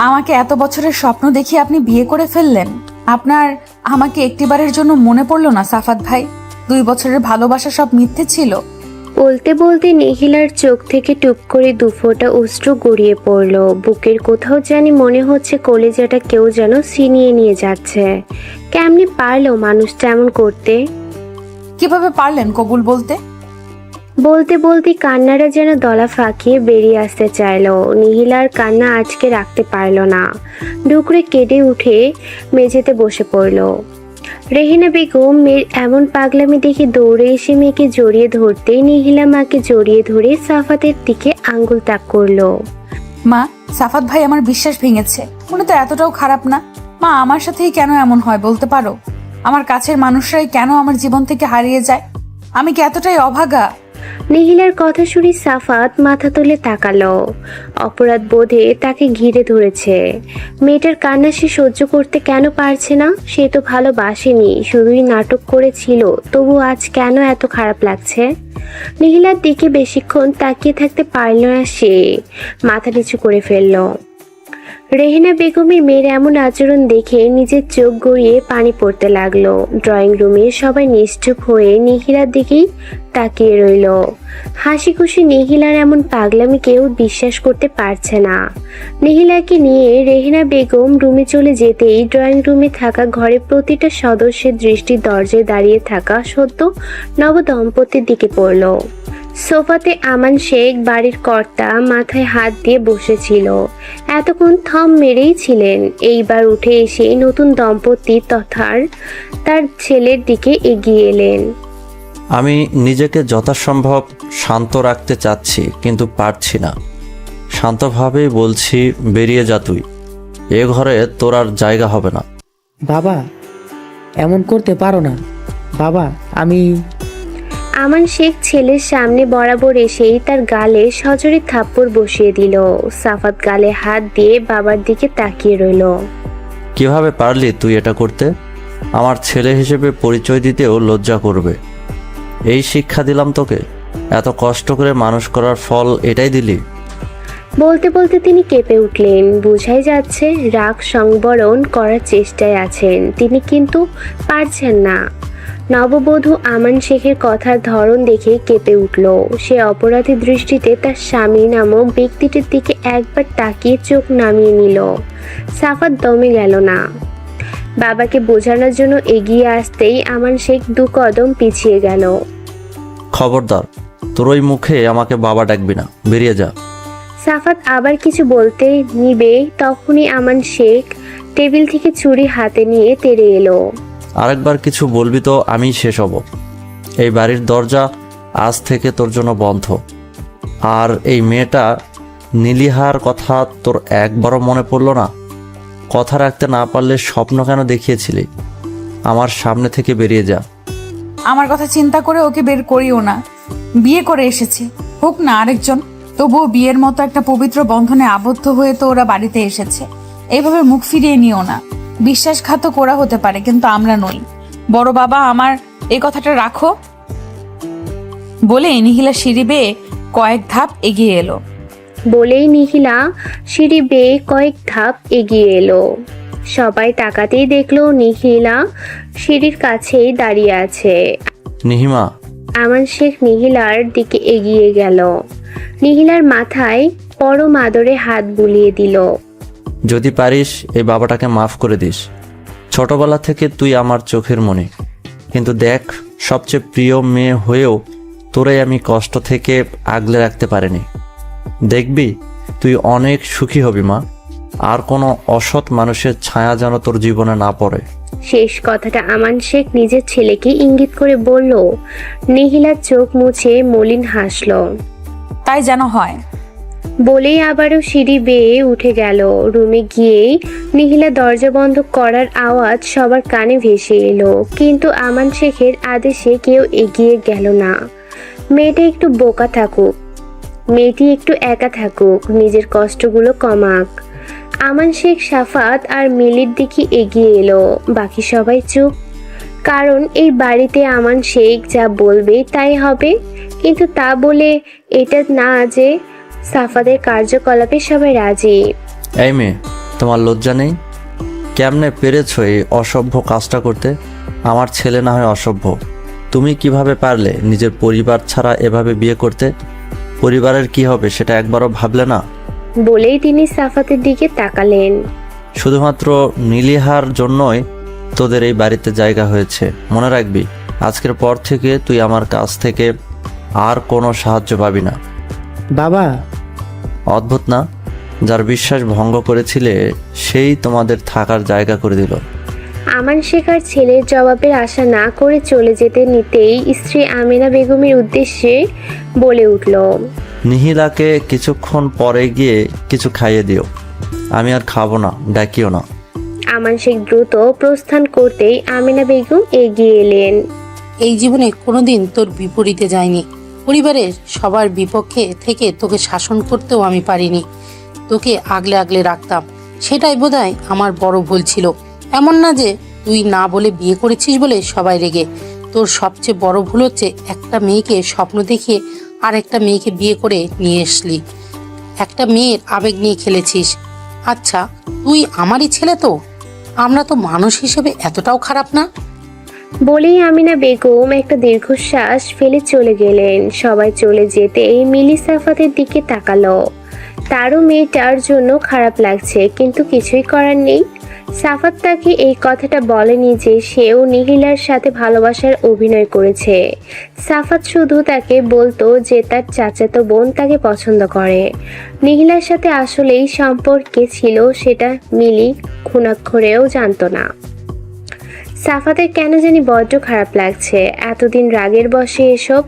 আমাকে এত বছরের স্বপ্ন দেখিয়ে আপনি বিয়ে করে ফেললেন। আপনার আমাকে একটিবারের জন্য মনে পড়লো না সাফাত ভাই? 2 বছরের ভালোবাসা সব মিথ্যে ছিল। বলতে বলতে নিখিলার চোখ থেকে টুপ করে দুফোঁটা অশ্রু গড়িয়ে পড়ল। বুকের কোথাও জানি মনে হচ্ছে কলেজাটা কেউ যেন ছিনিয়ে নিয়ে যাচ্ছে। কেমনি পারলো মানুষটা এমন করতে? কিভাবে পারলেন কবুল বলতে? বলতে বলতে কান্নাটা যেন দলা ফাঁকিয়ে বেরিয়ে আসতে চাইলো। নিহিলার কান্না আজকে রাখতে পারলো না, ডুকরে কেঁদে উঠে মেঝেতে বসে পড়ল। রেহিনা বেগম মেয়ের এমন পাগলামি দেখে দৌড়ে এসে মেয়েকে জড়িয়ে ধরতেই নিহিলা মাকে জড়িয়ে ধরে সাফাতের দিকে আঙ্গুল তাক করলো। মা, সাফাত ভাই আমার বিশ্বাস ভেঙেছে। উনি তো এতটাও খারাপ না। মা, আমার সাথেই কেন এমন হয় বলতে পারো? আমার কাছের মানুষরাই কেন আমার জীবন থেকে হারিয়ে যায়? আমি কি এতটাই অভাগা? নিহিলার কথা শুনে সাফাত মাথা তুলে তাকালো। অপরাধ বোধে তাকে ঘিরে ধরেছে। মেয়েটার কান্না সে সহ্য করতে কেন পারছে না? সে তো ভালোবাসেনি, শুধুই নাটক করেছিল। তবু আজ কেন এত খারাপ লাগছে? নিহিলার দিকে বেশিক্ষণ তাকিয়ে থাকতে পারল না সে, মাথা নিচু করে ফেলল। রেহেনা বেগমের মেয়ের এমন আচরণ দেখে নিজের চোখ গড়িয়ে পানি পড়তে লাগলো। ড্রয়িং রুমে সবাই নিশ্চুপ হয়ে নিহিলার দিকেই তাকিয়ে রইল। হাসি খুশি নিহিলার এমন পাগলামি কেউ বিশ্বাস করতে পারছে না। নিহিলাকে নিয়ে রেহেনা বেগম রুমে চলে যেতেই ড্রয়িং রুমে থাকা ঘরের প্রতিটা সদস্যের দৃষ্টি দরজায় দাঁড়িয়ে থাকা সদ্য নবদম্পতির দিকে পড়ল। সোফাতে আমান শেখ বাড়ির কর্তা মাথায় হাত দিয়ে বসেছিল। এতক্ষণ থম মেরেই ছিলেন। এইবার উঠে এসে নতুন দম্পতি তথা তার ছেলের দিকে এগিয়ে এলেন। আমি নিজেকে যথাসম্ভব শান্ত রাখতে চাচ্ছি, কিন্তু পারছি না। শান্তভাবেই বলছি, বেরিয়ে যা তুই। এ ঘরে তোর আর জায়গা হবে না। বাবা, এমন করতে পারো না বাবা। আমান শেখ ছেলের সামনে বরাবর এসেই তার গালে সজোরে থাপ্পড় বসিয়ে দিল। সাফাত গালে হাত দিয়ে বাবার দিকে তাকিয়ে রইল। কিভাবে পারলি তুই এটা করতে? আমার ছেলে হিসেবে পরিচয় দিতেও লজ্জা করবে। এই শিক্ষা দিলাম তোকে? এত কষ্ট করে মানুষ করার ফল এটাই দিলি? বলতে বলতে তিনি কেঁপে উঠলেন। বোঝাই যাচ্ছে রাগ সংবরণ করার চেষ্টায় আছেন তিনি, কিন্তু পারছেন না। নববধূ আমান শেখের কথার ধরন দেখে কেঁপে উঠল। সে অপরাধী দৃষ্টিতে তার স্বামী নামক ব্যক্তিটির দিকে একবার তাকিয়ে চোখ নামিয়ে নিল। সাফাত দমে গেল না। বাবাকে বোঝানোর জন্য এগিয়ে আসতেই আমান শেখ 2 কদম পিছিয়ে গেল। খবরদার, তোর ওই মুখে আমাকে বাবা ডাকবি না, বেরিয়ে যা। সাফাত আবার কিছু বলতে নিবে, তখনই আমান শেখ টেবিল থেকে ছুরি হাতে নিয়ে তেড়ে এলো। আরেকবার কিছু বলবি তো আমি শেষ হব। এই বাড়ির দরজা আজ থেকে তোর জন্য বন্ধ। আর এই মেয়েটা নীলিহার কথা তোর একবারও মনে পড়লো না? কথা রাখতে না পারলে স্বপ্ন কেন দেখিয়েছিলি? আমার সামনে থেকে বেরিয়ে যা। আমার কথা চিন্তা করে ওকে বের করিও না। বিয়ে করে এসেছি, হোক না আরেকজন। তবুও বিয়ের মতো একটা পবিত্র বন্ধনে আবদ্ধ হয়ে তো ওরা বাড়িতে এসেছে। এইভাবে মুখ ফিরিয়ে নিও না। বিশ্বাসঘাতক ওরা হতে পারে, কিন্তু আমরা নই। বড় বাবা, আমার এই কথাটা রাখো। বলে নিহিলা সিঁড়ি বেয়ে কয়েক ধাপ এগিয়ে এলো। বলেই নিহিলা সিঁড়ি বেয়ে কয়েক ধাপ এগিয়ে এলো। সবাই তাকাতেই দেখলো নিহিলা সিঁড়ির কাছেই দাঁড়িয়ে আছে। নিহিমা। আমান শেখ নিহিলার দিকে এগিয়ে গেল। নিহিলার মাথায় পরম আদরে হাত বুলিয়ে দিল। যদি পারিস এই বাবাটাকে মাফ করে দিস। ছোটবেলা থেকে তুই আমার চোখের মণি, কিন্তু দেখ, সবচেয়ে প্রিয় মেয়ে হয়েও তোরে আমি কষ্ট থেকে আগলে রাখতে পারিনি। দেখবি তুই অনেক সুখী হবি মা। আর কোনো অসৎ মানুষের ছায়া যেন তোর জীবনে না পড়ে। শেষ কথাটা আমান শেখ নিজের ছেলেকে ইঙ্গিত করে বলল। নিহিলার চোখ মুছে মলিন হাসল। তাই যেন হয়। বলেই আবারও সিঁড়ি বেয়ে উঠে গেল। রুমে গিয়েই নিহিলা দরজা বন্ধ করার আওয়াজ সবার কানে ভেসে এলো, কিন্তু আমান শেখের আদেশে কেউ এগিয়ে গেল না। মেয়েটা একটু বোকা থাকুক, মেয়েটি একটু একা থাকুক, নিজের কষ্টগুলো কমাক। আমান শেখ সাফাত আর মিলির দিকে এগিয়ে এলো। বাকি সবাই চুপ, কারণ এই বাড়িতে আমান শেখ যা বলবে তাই হবে। কিন্তু তা বলে এটা না যে সাফাতের কার্যকলাপে সবাই রাজি। এই মেয়ে, তোমার লজ্জা নেই? কেমনে পেরেছো এই অসভ্য কাজটা করতে? আমার ছেলে না হয় অসভ্য, তুমি কিভাবে পারলে নিজের পরিবার ছাড়া এভাবে বিয়ে করতে? পরিবারের কি হবে সেটা একবারও ভাবলে না? বলেই তিনি সাফাতের দিকে তাকালেন। শুধুমাত্র নীলিহার জন্যই তোদের এই বাড়িতে জায়গা হয়েছে, মনে রাখবি। আজকের পর থেকে তুই আমার কাছ থেকে আর কোনো সাহায্য পাবি না। বাবা, অদ্ভুত না, যার বিশ্বাস ভঙ্গ করেছিলে সেই তোমাদের থাকার জায়গা করে দিল। আমান শেখার ছেলের জবাবের আশা না করে চলে যেতে নিতেই স্ত্রী আমিনা বেগমের উদ্দেশ্যে বলে উঠল, নিহিলাকে কিছুক্ষণ পরে গিয়ে কিছু খাইয়ে দিও। আমি আর খাবো না, ডাকিও না। আমান শেখ দ্রুত প্রস্থান করতেই আমিনা বেগম এগিয়ে এলেন। এই জীবনে কোনোদিন তোর বিপরীতে যায়নি। পরিবারের সবার বিপক্ষে থেকে তোকে শাসন করতেও আমি পারিনি। তোকে আগলে আগলে রাখতাম, সেটাই বোধহয় আমার বড় ভুল ছিল। এমন না যে তুই না বলে বিয়ে করেছিস বলে সবাই রেগে। তোর সবচেয়ে বড় ভুল হচ্ছে একটা মেয়েকে স্বপ্ন দেখিয়ে আর একটা মেয়েকে বিয়ে করে নিয়ে আসলি। একটা মেয়ের আবেগ নিয়ে খেলেছিস। আচ্ছা, তুই আমারই ছেলে তো, আমরা তো মানুষ হিসেবে এতটাও খারাপ না। বলেই আমিনা বেগম একটা দীর্ঘশ্বাস ফেলে চলে গেলেন। সবাই চলে যেতেই মিলি সাফাতের দিকে তাকালো। তারও মেয়েটার জন্য খারাপ লাগছে, কিন্তু কিছুই করার নেই। সাফাত তাকে এই কথাটা বলেনি যে সেও নিহিলার সাথে ভালোবাসার অভিনয় করেছে। সাফাত শুধু তাকে বলতো যে তার চাচাতো বোন তাকে পছন্দ করে। নিহিলার সাথে আসলেই সম্পর্কে ছিল সেটা মিলি ঘুণাক্ষরেও জানতো না। সাফাতের কেন জানি বড্ড খারাপ লাগছে। এতদিন রাগের বশে এসব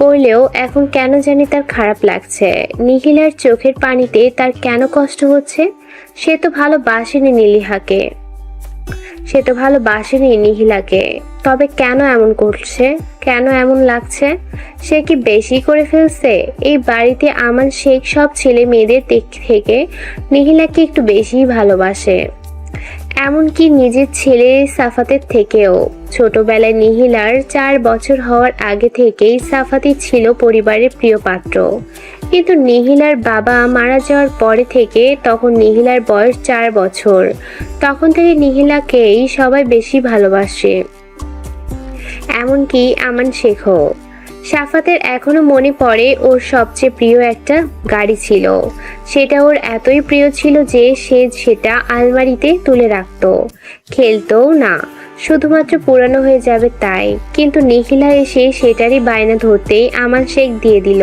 করলেও এখন কেন জানি তার খারাপ লাগছে। নিহিলার চোখের পানিতে তার কেন কষ্ট হচ্ছে? সে তো ভালোবাসেনি নিহিলাকে। তবে কেন এমন করছে? কেন এমন লাগছে? সে কি বেশি করে ফেলছে? এই বাড়িতে আমান শেখ সব ছেলে মেয়েদের দিক থেকে নিহিলাকে একটু বেশিই ভালোবাসে, এমনকি নিজের ছেলে সাফাতের থেকেও। ছোটবেলায় নিহিলার 4 বছর হওয়ার আগে থেকেই সাফাতি ছিল পরিবারের প্রিয় পাত্র। কিন্তু নিহিলার বাবা মারা যাওয়ার পরে থেকে, তখন নিহিলার বয়স 4 বছর, তখন থেকে নিহিলাকেই সবাই বেশি ভালোবাসে, এমনকি আমান শেখও। সাফাতের এখনো মনে পড়ে ওর সবচেয়ে প্রিয় একটা গাড়ি ছিল। সেটা ওর এতই প্রিয় ছিল যে সে সেটা আলমারিতে তুলে রাখতো, খেলতোও না, শুধুমাত্র পুরানো হয়ে যাবে তাই। কিন্তু নিখিলা এসে সেটারই বায়না ধরতেই আমান শেখ দিয়ে দিল।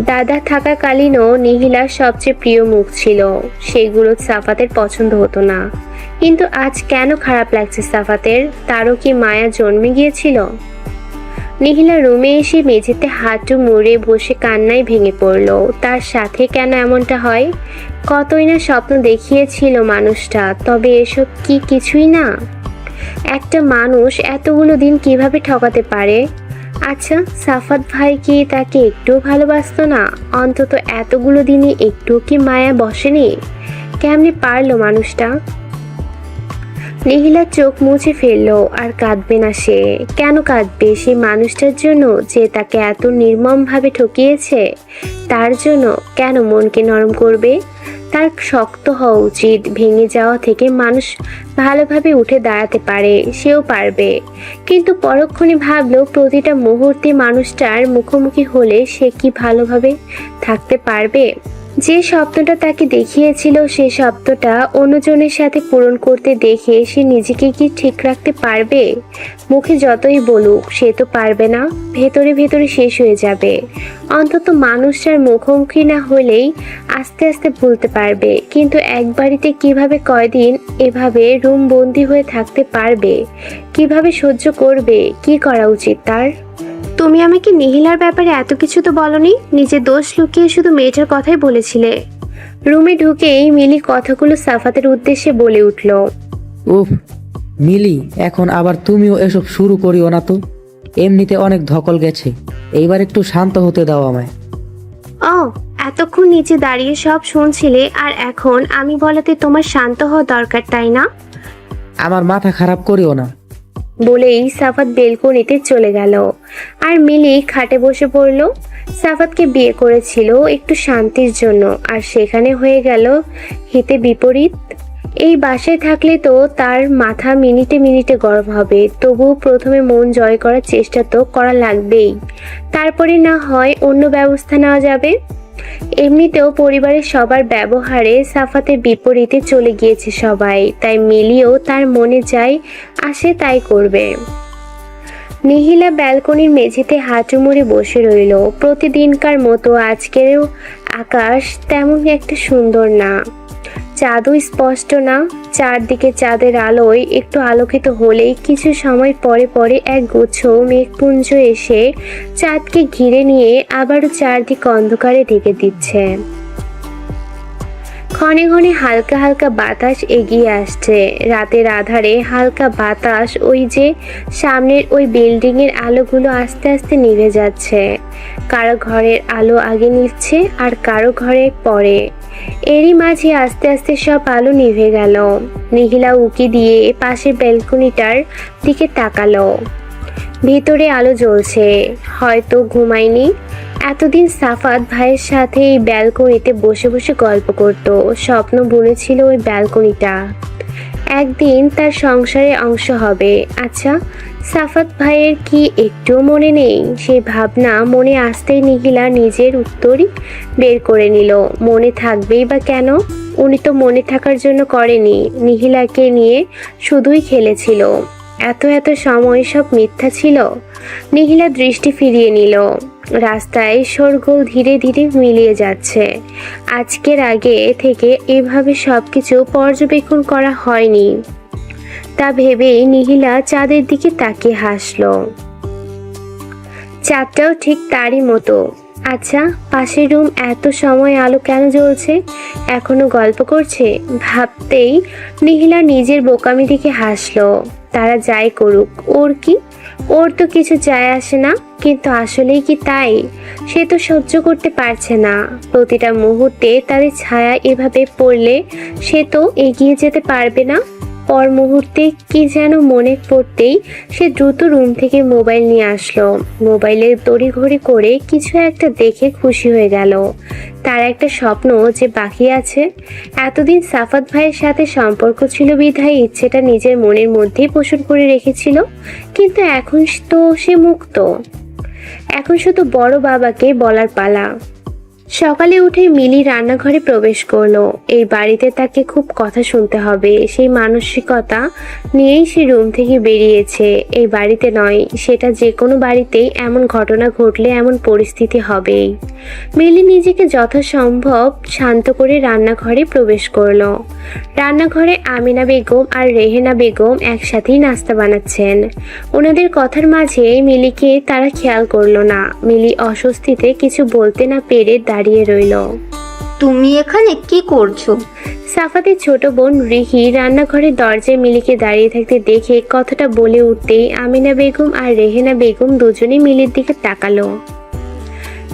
দাদা থাকাকালীনও নিহিলার সবচেয়ে প্রিয় মুখ ছিল, সেগুলো সাফাতের পছন্দ হতো না। কিন্তু আজ কেন খারাপ লাগছে সাফাতের? তারও কি মায়া জন্মে গিয়েছিল? নিহিলা রুমে এসে মেঝেতে হাঁটু মুড়ে বসে কান্নায় ভেঙে পড়ল। তার সাথে কেন এমনটা হয়? কতই না স্বপ্ন দেখিয়েছিল মানুষটা, তবে এসব কি কিছুই না? একটা মানুষ এতগুলো দিন কিভাবে ঠকাতে পারে? আচ্ছা, সাফাত ভাই কি তাকে একটুও ভালোবাসতো না? অন্তত এতগুলো দিনে একটু কি মায়া বসেনি? কেমনে পারলো মানুষটা? নিহিলা চোখ মুছে ফেললো। আর কাঁদবে না সে। কেন কাঁদবে? সেই মানুষটার জন্য যে তাকে এত নির্মমভাবে ঠকিয়েছে, তার জন্য কেন মনকে নরম করবে? তার শক্ত হওয়া উচিত। ভেঙে যাওয়া থেকে মানুষ ভালোভাবে উঠে দাঁড়াতে পারে, সেও পারবে। কিন্তু পরক্ষণে ভাবলো প্রতিটা মুহূর্তে মানুষটার মুখোমুখি হলে সে কি ভালোভাবে থাকতে পারবে? যে স্বপ্নটা তাকে দেখিয়েছিল, সেই স্বপ্নটা অন্যজনের সাথে পূরণ করতে দেখে সে নিজেকে কি ঠিক রাখতে পারবে? মুখে যতই বলুক সে তো পারবে না, ভেতরে ভেতরে শেষ হয়ে যাবে। অন্তত মানুষটার মুখোমুখি না হলেই আস্তে আস্তে ভুলতে পারবে। কিন্তু এক বাড়িতে কিভাবে কয়দিন এভাবে রুম বন্দি হয়ে থাকতে পারবে? কিভাবে সহ্য করবে? কি করা উচিত তার? তুমি আমাকে নিহিলার ব্যাপারে এত কিছু তো বলনি, নিজের দোষ লুকিয়ে শুধু মেয়েটার কথাই বলেছিলে। রুমে ঢুকেই মিলি কথাগুলো সাফাতের উদ্দেশ্যে বলে উঠল। উফ মিলি, এখন আবার তুমিও এসব শুরু করিও না তো। এমনিতে অনেক ধকল গেছে, এইবার একটু শান্ত হতে দাও আমায়। ও, এতক্ষণ নিচে দাঁড়িয়ে সব শুনছিলে, আর এখন আমি বলাতে তোমার শান্ত হওয়া দরকার, তাই না? আমার মাথা খারাপ করিও না। বলেই সাফাত বেলকনিতে চলে গেল আর মিলি খাটে বসে পড়ল। সাফাতকে বিয়ে করেছিল একটু শান্তির জন্য, আর সেখানে হয়ে গেল হিতে বিপরীত। এই বাসায় থাকলে তো তার মাথা মিনিটে মিনিটে গরম হবে, তবুও প্রথমে মন জয় করার চেষ্টা তো করা লাগবেই, তারপরে না হয় অন্য ব্যবস্থা নেওয়া যাবে। এমনিতেও পরিবারের সবার ব্যবহারে সাফাতের বিপরীতে চলে গিয়েছে সবাই, তাই মিলিও তার মনে যাই আসে তাই করবে। নিহিলা ব্যালকনির মেঝেতে হাঁটু মুড়ে বসে রইল। প্রতিদিনকার মতো আজকেরও আকাশ তেমন একটা সুন্দর না, চাঁদও স্পষ্ট না। চারদিকে চাঁদের আলোয় একটু আলোকিত হলেই কিছু সময় পরে পরে এক গুচ্ছ মেঘপুঞ্জ এসে চাঁদকে ঘিরে নিয়ে আবারও চারদিক অন্ধকারে ঢেকে দিচ্ছে। ক্ষণে ক্ষণে হালকা হালকা বাতাস এগিয়ে আসছে। রাতের আধারে হালকা বাতাস, ওই যে সামনের ওই বিল্ডিং এর আলোগুলো আস্তে আস্তে নিভে যাচ্ছে। কারো ঘরের আলো আগে নিভছে আর কারো ঘরে পরে। এরই মাঝে আস্তে আস্তে সব আলো নিভে গেল। নিহিলা উকি দিয়ে পাশের ব্যালকনিটার দিকে তাকালো। ভেতরে আলো জ্বলছে, হয়তো ঘুমায়নি। এতদিন সাফাত ভাইয়ের সাথে এই ব্যালকনিতে বসে বসে গল্প করত, স্বপ্ন বুনেছিল ওই ব্যালকনিটা একদিন তার সংসারের অংশ হবে। আচ্ছা, সাফাত ভাইয়ের কি একটুও মনে নেই? সেই ভাবনা মনে আসতেই নিহিলা নিজের উত্তরই বের করে নিল। মনে থাকবেই বা কেন? উনি তো মনে থাকার জন্য করেনি, নিহিলাকে নিয়ে শুধুই খেলেছিল। এত এত সময় সব মিথ্যা ছিল। নিহিলা দৃষ্টি ফিরিয়ে নিল। রাস্তায় শোরগোল ধীরে ধীরে মিলিয়ে যাচ্ছে। আজকের আগে থেকে এভাবে সবকিছু পর্যবেক্ষণ করা হয়নি, তা ভেবেই নিহিলা চাঁদের দিকে তাকিয়ে হাসল। চাঁদটাও ঠিক তারই মতো। আচ্ছা, পাশের রুম এত সময় আলো কেন জ্বলছে? এখনো গল্প করছে? ভাবতেই নিহিলা নিজের বোকামি দিকে হাসলো। তারা যাই করুক, ওর কি? ওর তো কিছু যায় আসে না, কিন্তু আসলেই কি তাই? সে তো সহ্য করতে পারছে না। প্রতিটা মুহূর্তে তাদের ছায়া এভাবে পড়লে সে তো এগিয়ে যেতে পারবে না। পর মুহূর্তে কি যেন মনে পড়তেই সে দ্রুত রুম থেকে মোবাইল নিয়ে আসলো। মোবাইলে তড়িঘড়ি করে কিছু একটা দেখে খুশি হয়ে গেল। তার একটা স্বপ্ন যে বাকি আছে। এতদিন সাফাত ভাইয়ের সাথে সম্পর্ক ছিল বিধায় ইচ্ছেটা নিজের মনের মধ্যেই পোষণ করে রেখেছিল, কিন্তু এখন তো সে মুক্ত। এখন শুধু বড় বাবাকে বলার পালা। সকালে উঠে মিলি রান্নাঘরে প্রবেশ করলো। এই বাড়িতে তাকে খুব কথা শুনতে হবে, সেই মানসিকতা নিয়েই সে রুম থেকে বেরিয়েছে। এই বাড়িতে নয়, সেটা যে কোনো বাড়িতেই এমন ঘটনা ঘটলে এমন পরিস্থিতি হবেই। মিলি নিজেকে যথাসম্ভব শান্ত করে রান্নাঘরে প্রবেশ করলো। রান্নাঘরে আমিনা বেগম আর রেহেনা বেগম একসাথেই নাস্তা বানাচ্ছেন। ওনাদের কথার মাঝে মিলিকে তারা খেয়াল করলো না। মিলি অস্বস্তিতে কিছু বলতে না পেরে দাঁড়িয়ে রইল। তুমি এখানে কি করছো? সাফাতের ছোট বোন রিহি রান্নাঘরের দরজায় মিলিকে দাঁড়িয়ে থাকতে দেখে কথাটা বলে উঠতেই আমিনা বেগম আর রেহেনা বেগম দুজনেই মিলির দিকে তাকালো।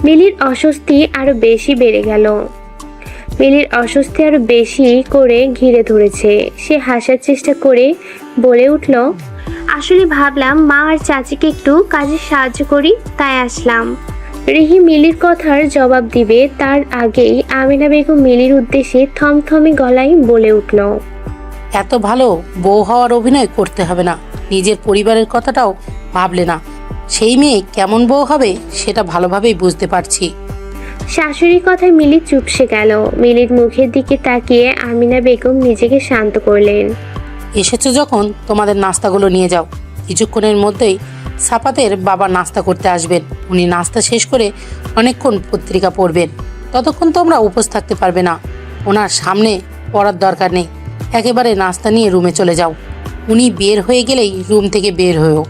মিলির অস্বস্তি আরো বেশি বেড়ে গেল। মিলির অস্বস্তি আরো বেশি করে ঘিরে ধরেছে। সে হাসার চেষ্টা করে বলে উঠল, আসলে ভাবলাম মা আর চাচিকে একটু কাজে সাহায্য করি, তাই আসলাম। রিহি মিলির কথার জবাব দিবে তার আগেই আমিনা বেগম মিলির উদ্দেশ্যে থমথমে গলায় বলে উঠল, এত ভালো বউ হওয়ার অভিনয় করতে হবে না, নিজের পরিবারের কথাটাও ভাবলে না। সেই মেয়ে কেমন বউ হবে সেটা ভালোভাবেই বুঝতে পারছি। শাশুড়ির কথায় মিলি চুপসে গেল। মিলির মুখের দিকে তাকিয়ে আমিনা বেগম নিজেকে শান্ত করলেন। এসেছো যখন তোমাদের নাস্তাগুলো নিয়ে যাও। কিছুক্ষণের মধ্যেই সাফাতের বাবা নাস্তা করতে আসবেন। উনি নাস্তা শেষ করে অনেকক্ষণ পত্রিকা পড়বেন, ততক্ষণ তোমরা উপোস থাকতে পারবে না। ওনার সামনে পড়ার দরকার নেই, একেবারে নাস্তা নিয়ে রুমে চলে যাও। উনি বের হয়ে গেলেই রুম থেকে বের হয়েও।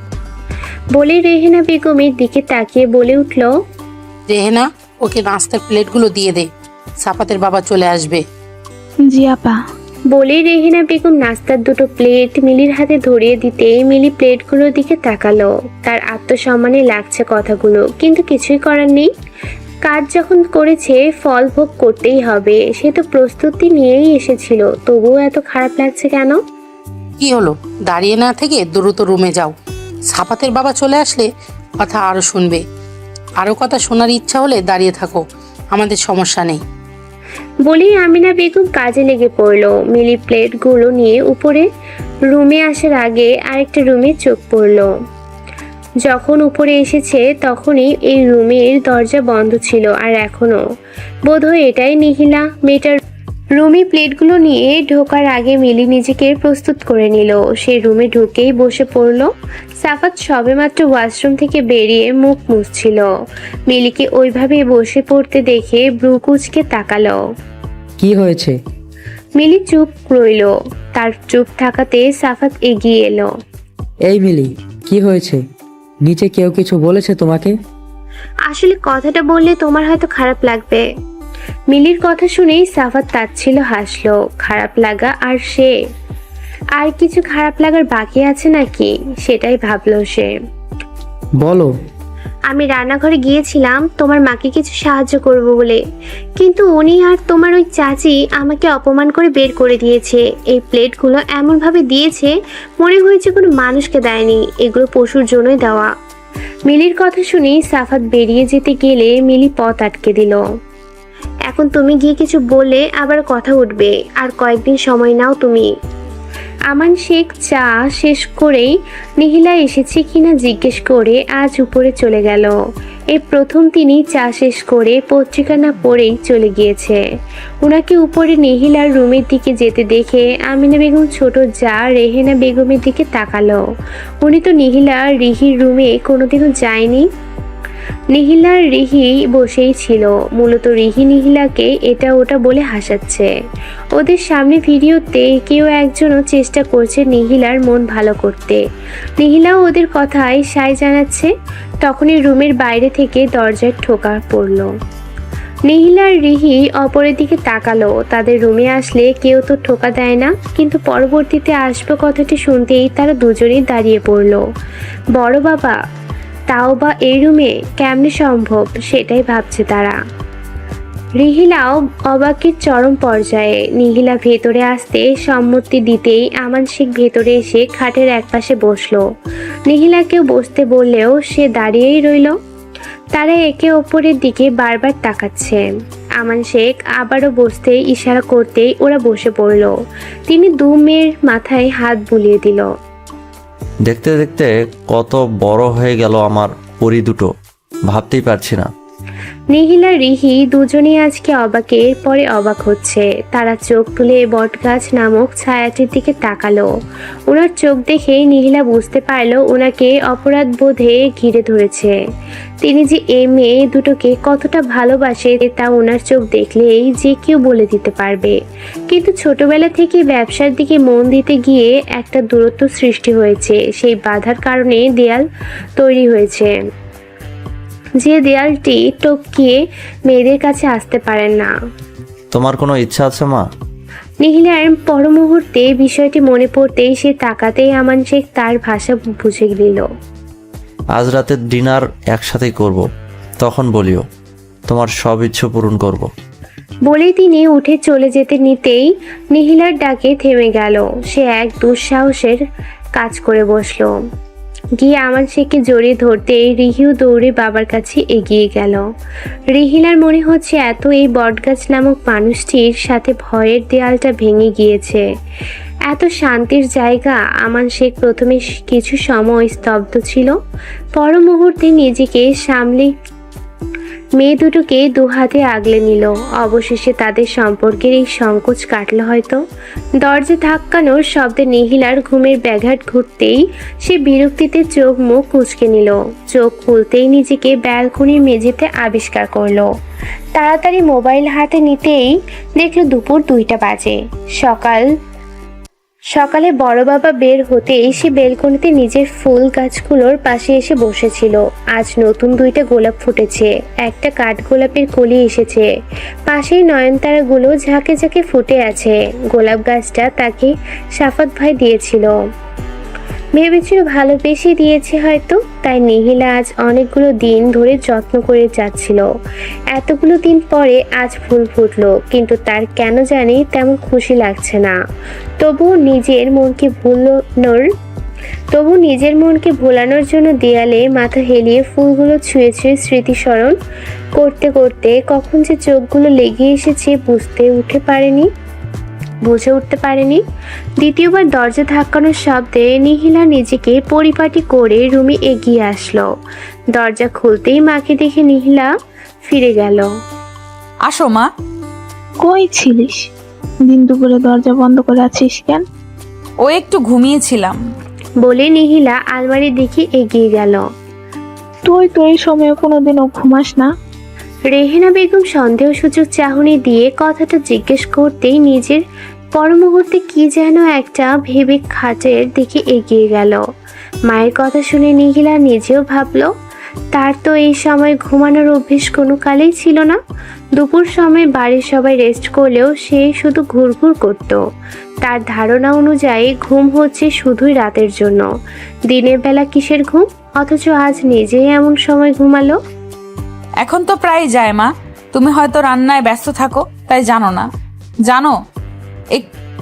বলে রেহেনা বেগমের দিকে তাকিয়ে বলে উঠল, রেহেনা, ওকে নাস্তার প্লেটগুলো দিয়ে দে, সাফাতের বাবা চলে আসবে। জি আপা। বলে রেহেনা বেগম নাস্তার দুটো প্লেট মিলির হাতে ধরিয়ে দিতে মিলি প্লেটগুলোর দিকে তাকালো। তার আত্মসম্মানে লাগছে কথাগুলো, কিন্তু কিছুই করার নেই। কাজ যখন করেছে ফল ভোগ করতেই হবে। সে তো প্রস্তুতি নিয়েই এসেছিল, তবুও এত খারাপ লাগছে কেন? কি হলো? দাঁড়িয়ে না থেকে দ্রুত রুমে যাও। সাফাতের বাবা চলে আসলে কথা আরো শুনবে। আরো কথা শোনার ইচ্ছা হলে দাঁড়িয়ে থাকো, আমাদের সমস্যা নেই। বলেই আমিনা বেগম কাজে লেগে পড়লো। মিলি প্লেটগুলো নিয়ে উপরে রুমে আসার আগে আরেকটা রুমে চোখ পড়লো। যখন উপরে এসেছে তখনই এই রুমের দরজা বন্ধ ছিল, আর এখনো বোধহয় এটাই নিহিলা। মেয়েটার রুমে প্লেটগুলো নিয়ে ঢোকার আগে মিলি নিজেকে প্রস্তুত করে নিল। সে রুমে ঢুকেই বসে পড়ল। সাফাত সবেমাত্র ওয়াশরুম থেকে বেরিয়ে মুখ মুছছিল। মিলিকে ওইভাবে বসে পড়তে দেখে ব্রু কুঁচকে তাকালো। কি হয়েছে? মিলি চুপ রইল। তার চুপ থাকাতে সাফাত এগিয়ে এলো। এই মিলি, কি হয়েছে? নিচে কেউ কিছু বলেছে তোমাকে? আসলে কথাটা বললে তোমার হয়তো খারাপ লাগবে। মিলির কথা শুনেই সাফাত তাচ্ছিল্য হাসলো। খারাপ লাগা? আর কিছু খারাপ লাগার বাকি আছে নাকি, সেটাই ভাবলো সে। বলো। আমি রান্নাঘরে গিয়েছিলাম তোমার মাকে কিছু সাহায্য করব বলে, কিন্তু উনি আর তোমার ওই চাচি আমাকে অপমান করে বের করে দিয়েছে। এই প্লেটগুলো এমনভাবে দিয়েছে মনে হয়েছে কোনো মানুষকে দেয়নি, এগুলো পশুর জন্যই দেওয়া। মিলির কথা শুনে সাফাত বেরিয়ে যেতে গেলে মিলি পথ আটকে দিল। এখন তুমি গিয়ে কিছু বললে আবার কথা উঠবে, আর কয়েকদিন সময় নাও তুমি। আমান শেখ চা শেষ করেই নিহিলা এসেছে কিনা জিজ্ঞেস করে আজ উপরে চলে গেল। এই প্রথম তিনি চা শেষ করে পত্রিকা না পড়েই চলে গিয়েছে। ওনাকে উপরে নিহিলার রুমের দিকে যেতে দেখে আমিনা বেগম ছোট যা রেহেনা বেগমের দিকে তাকালো। উনি তো নিহিলা রিহির রুমে কোনোদিনও যায়নি। নিহিলার রিহি বসেই ছিল। মূলত রিহি নিহিলাকে এটা ওটা বলে হাসাচ্ছে। ওদের সামনে ভিডিওতে কেউ একজনও চেষ্টা করছে নিহিলার মন ভালো করতে। নিহিলাও ওদের কথায় সায় জানাচ্ছে। তখনই রুমের বাইরে থেকে দরজার ঠোকা পড়ল। নিহিলার রিহি অপরের দিকে তাকালো। তাদের রুমে আসলে কেউ তো ঠোকা দেয় না, কিন্তু পরবর্তীতে আসবে কথাটি শুনতেই তারা দুজনেই দাঁড়িয়ে পড়ল। বড় বাবা, তাও বা এই রুমে কেমনে সম্ভব, সেটাই ভাবছে তারা। রিহিলাও অবাকের চরম পর্যায়ে। নিহিলা ভেতরে আসতে সম্মতি দিতেই আমান শেখ ভেতরে এসে খাটের একপাশে বসলো। নিহিলাকেও বসতে বললেও সে দাঁড়িয়েই রইল। তারা একে অপরের দিকে বারবার তাকাচ্ছে। আমান শেখ আবারও বসতে ইশারা করতেই ওরা বসে পড়ল। তিনি দু মেয়ের মাথায় হাত বুলিয়ে দিল। দেখতে দেখতে কত বড় হয়ে গেল আমার পরি দুটো, ভাবতেই পারছি না। নিহিলা রিহি দুজনেই আজকে অবাকের পরে অবাক হচ্ছে। তারা চোখ তুলে বটগাছ নামক ছায়াটির দিকে তাকালো। ওনার চোখ দেখে নিহিলা বুঝতে পারল ওনাকে অপরাধ বোধে ঘিরে ধরেছে। তিনি যে এই মেয়ে দুটোকে কতটা ভালোবাসে তা ওনার চোখ দেখলেই যে কেউ বলে দিতে পারবে। কিন্তু ছোটবেলা থেকে ব্যবসার দিকে মন দিতে গিয়ে একটা দূরত্ব সৃষ্টি হয়েছে। সেই বাধার কারণে দেয়াল তৈরি হয়েছে, যে দেয়ালটি টপকিয়ে মেয়েদের কাছে আসতে পারেন না। তোমার কোনো ইচ্ছা আছে মা? নিহিলার পর মুহূর্তে বিষয়টি মনে পড়তেই সে তাকাতেই আমান শেখ তার ভাষা বুঝে নিল। আজ রাতের ডিনার একসাথেই করব, তখন বলিও, তোমার সব ইচ্ছে পূরণ করব। বলেই তিনি উঠে চলে যেতে নিতেই নিহিলার ডাকে থেমে গেল। সে এক দুঃসাহসের কাজ করে বসলো। গিয়ে আমান শেখকে জড়িয়ে ধরতেই রিহিও দৌড়ে বাবার কাছে এগিয়ে গেল। রিহিলার মনে হচ্ছে এত এই বটগাছ নামক মানুষটির সাথে ভয়ের দেয়ালটা ভেঙে গিয়েছে। এত শান্তির জায়গা। আমান শেখ প্রথমে কিছু সময় স্তব্ধ ছিল, পর মুহূর্তে নিজেকে সামলে মেয়ে দুটোকে দু হাতে আগলে নিল। অবশেষে তাদের সম্পর্কের এই সংকোচ কাটল হয়তো। দরজা ধাক্কানোর শব্দে নিহিলার ঘুমের ব্যাঘাত ঘুরতেই সে বিরক্তিতে চোখ মুখ কুঁচকে নিল। চোখ খুলতেই নিজেকে ব্যালকনির মেঝেতে আবিষ্কার করলো। তাড়াতাড়ি মোবাইল হাতে নিতেই দেখলো দুপুর 2টা বাজে। সকালে বড় বাবা বের হতেই সে বেলকনিতে নিজের ফুল গাছগুলোর পাশে এসে বসেছিল। আজ নতুন 2টা গোলাপ ফুটেছে, একটা কাঠগোলাপের কলি এসেছে, পাশেই নয়নতারাগুলো ঝাঁকে ঝাঁকে ফুটে আছে। গোলাপ গাছটা তাকে সাফাত ভাই দিয়েছিল, ভেবেছিল ভালোবেসে দিয়েছে হয়তো, তাই নিহিলা আজ অনেকগুলো দিন ধরে যত্ন করে যাচ্ছিল। এতগুলো দিন পরে আজ ফুল ফুটলো, কিন্তু তার কেন জানি তেমন খুশি লাগছে না। তবুও নিজের মনকে ভুলানোর তবু নিজের মনকে ভোলানোর জন্য দেয়ালে মাথা হেলিয়ে ফুলগুলো ছুঁয়ে ছুঁয়ে স্মৃতিস্মরণ করতে করতে কখন যে চোখগুলো লেগে এসেছে বুঝে উঠতে পারেনি। দ্বিতীয়বার দরজা ধাক্কানোর শব্দে নিহিলা নিজেকে পরিপাটি করে রুমে এগিয়ে আসলো। দরজা খুলতেই মাকে দেখে নিহিলা ফিরে গেল। আসো মা। কই ছিলিস? দিন দুপুরে দরজা বন্ধ করে আছিস কেন? ও একটু ঘুমিয়েছিলাম। বলে নিহিলা আলমারির দিকে এগিয়ে গেল। তুই তো এই সময় কোনোদিনও ঘুমাস না। রেহেনা বেগম সন্দেহসূচক চাহনি দিয়ে কথাটা জিজ্ঞেস করতেই নিজের পর মুহূর্তে কি যেন একটা ভেবে খাটের দিকে এগিয়ে গেল। মায়ের কথা শুনে নিহিলা নিজেও ভাবলো তার তো এই সময় ঘুমানোর অভ্যেস কোনো কালেই ছিল না। দুপুর সময় বাড়ির সবাই রেস্ট করলেও সে শুধু ঘুরঘুর করত। তার ধারণা অনুযায়ী ঘুম হচ্ছে শুধুই রাতের জন্য, দিনের বেলা কিসের ঘুম? অথচ আজ নিজেই এমন সময় ঘুমালো। এখন তো প্রায় যায় মা, তুমি হয়তো রান্নায় ব্যস্ত থাকো তাই জানো না। জানো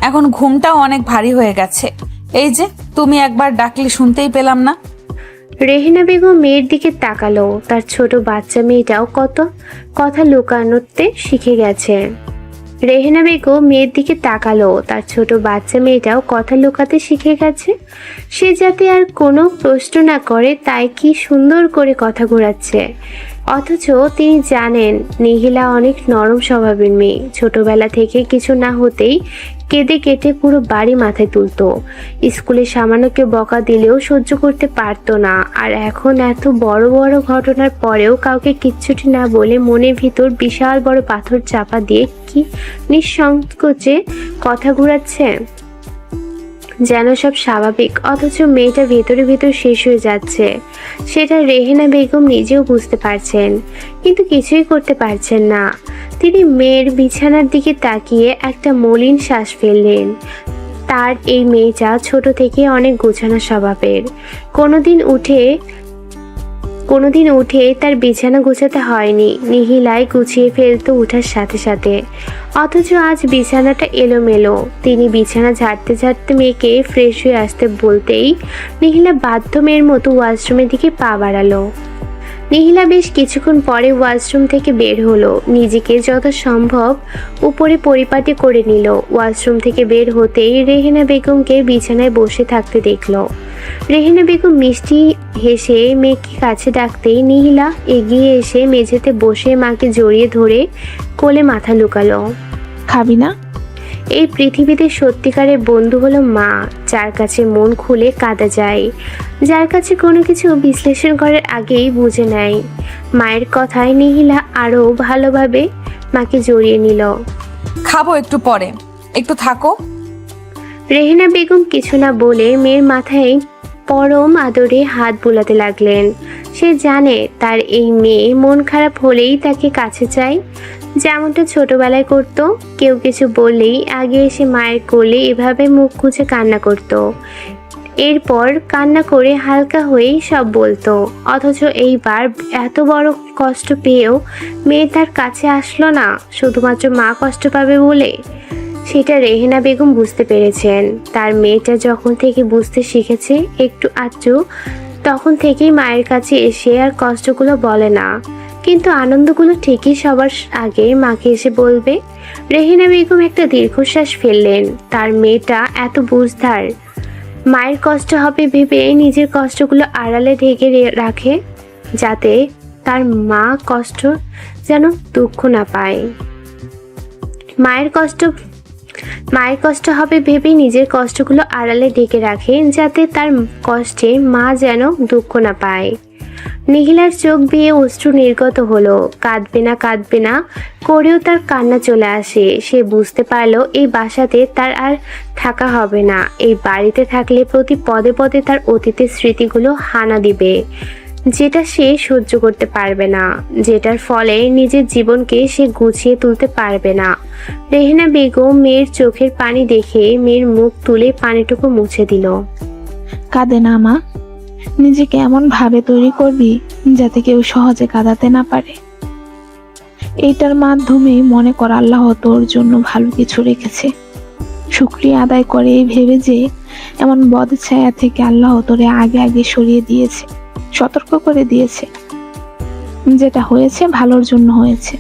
এখন ঘুমটাও অনেক ভারী হয়ে গেছে। এই যে তুমি একবার ডাকলে শুনতেই পেলাম না। রেহেনা বেগম মেয়ের দিকে তাকালো। তার ছোট বাচ্চা মেয়েটাও কত কথা লুকানোতে শিখে গেছে। রেহেনা বেগম মেয়ের দিকে তাকালো। তার ছোট বাচ্চা মেয়েটাও কথা লুকাতে শিখে গেছে। সে যাতে আর কোনো প্রশ্ন না করে তাই কি সুন্দর করে কথা ঘোরাচ্ছে। অথচ তিনি জানেন নিহিলা অনেক নরম স্বভাবের মেয়ে। ছোটবেলা থেকে কিছু না হতেই কেঁদে কেটে পুরো বাড়ি মাথায় তুলতো। স্কুলে সামান্যকে বকা দিলেও সহ্য করতে পারতো না। আর এখন এত বড় বড় ঘটনার পরেও কাউকে কিচ্ছুটি না বলে মনের ভিতর বিশাল বড় পাথর চাপা দিয়ে কি নিঃসংকোচে কথা ঘুরাচ্ছে, যেন সব স্বাভাবিক। অথচ মেয়েটা ভেতরে ভেতর শেষ হয়ে যাচ্ছে। সেটা রেহেনা বেগম নিজেও বুঝতে পারছেন, কিন্তু কিছুই করতে পারছেন না। তিনি মেয়ের বিছানার দিকে তাকিয়ে একটা মলিন শ্বাস ফেললেন। তার এই মেয়েটা ছোট থেকে অনেক গোছানো স্বভাবের। কোনোদিন উঠে তার বিছানা গোছাতে হয়নি। নিহিলাই গুছিয়ে ফেলতো উঠার সাথে সাথে। অথচ আজ বিছানাটা এলোমেলো। তিনি বিছানা ঝাড়তে ঝাড়তে মেয়েকে ফ্রেশ হয়ে আসতে বলতেই নিহিলা বাধ্য মেয়ের মতো ওয়াশরুমের দিকে পা বাড়ালো। নিহিলা বেশ কিছুক্ষণ পরে ওয়াশরুম থেকে বের হলো। নিজেকে যত সম্ভব উপরে পরিপাটি করে নিল। ওয়াশরুম থেকে বের হতেই রেহেনা বেগমকে বিছানায় বসে থাকতে দেখলো। রেহেনা বেগম মিষ্টি হেসে মেয়েকে কাছে ডাকতেই নিহিলা এগিয়ে এসে মেঝেতে বসে মাকে জড়িয়ে ধরে কোলে মাথা লুকালো। খাবি না? এই পৃথিবীতে সত্যিকারের বন্ধু হলো মা, যার কাছে মন খুলে কাঁদা যায়, যার কাছে কোনো কিছু বিশ্লেষণ করার আগেই বুঝে নেয়। মায়ের কথায় নিহিলা আরও ভালোভাবে মাকে জড়িয়ে নিল। খাবো একটু পরে, একটু থাকো। রেহেনা বেগম কিছু না বলে মেয়ের মাথায় পরম আদরে হাত বুলাতে লাগলেন। সে জানে তার এই মেয়ে মন খারাপ হলেই তাকে কাছে চায়, যেমনটা ছোটবেলায় করত। কেউ কিছু বললেই আগে এসে মায়ের কোলে এভাবে মুখ খুঁজে কান্না করত। এরপর কান্না করে হালকা হয়েই সব বলতো। অথচ এইবার এত বড় কষ্ট পেয়েও মেয়ে তার কাছে আসলো না, শুধুমাত্র মা কষ্ট পাবে বলে। সেটা রেহেনা বেগম বুঝতে পেরেছেন। তার মেয়েটা যখন থেকে বুঝতে শিখেছে একটু আধটু, তখন থেকেই মায়ের কাছে এসে আর কষ্টগুলো বলে না, কিন্তু আনন্দগুলো ঠিকই সবার আগে মাকে এসে বলবে। রেহেনা বেগম একটা দীর্ঘশ্বাস ফেললেন। তার মেয়েটা এত বুঝদার, মায়ের কষ্ট হবে ভেবে নিজের কষ্টগুলো আড়ালে ঢেকে রাখে, যাতে তার মা কষ্ট যেন দুঃখ না পায়। মায়ের কষ্ট হবে ভেবে নিজের কষ্টগুলো আড়ালে ঢেকে রাখে, যাতে তার কষ্টে মা যেন দুঃখ না পায়। নিহিলার চোখ বেয়ে অশ্রু নির্গত হলো। কাঁদবে না করেও তার কান্না চলে আসে। সে বুঝতে পারলো এই বাসাতে তার আর থাকা হবে না। এই বাড়িতে থাকলে প্রতি পদে পদে তার অতীতের স্মৃতিগুলো হানা দিবে, যেটা সে সহ্য করতে পারবে না, যেটার ফলে নিজের জীবনকে সে গুছিয়ে তুলতে পারবে না। রেহেনা বেগম মেয়ের চোখের পানি দেখে মেয়ের মুখ তুলে পানিটুকু মুছে দিল। কাঁদে না মা, নিজেকে এমন ভাবে তৈরি করবি যাতে কেউ সহজে কাঁদাতে না পারে। এইটার মাধ্যমে মনে কর আল্লাহ তোর জন্য ভালো কিছু রেখেছে। শুকরিয়া আদায় করে এই ভেবে যে এমন বদ ছায়া থেকে আল্লাহ তোরে আগে আগে সরিয়ে দিয়েছে, সতর্ক করে দিয়েছে। যেটা হয়েছে ভালোর জন্য হয়েছে।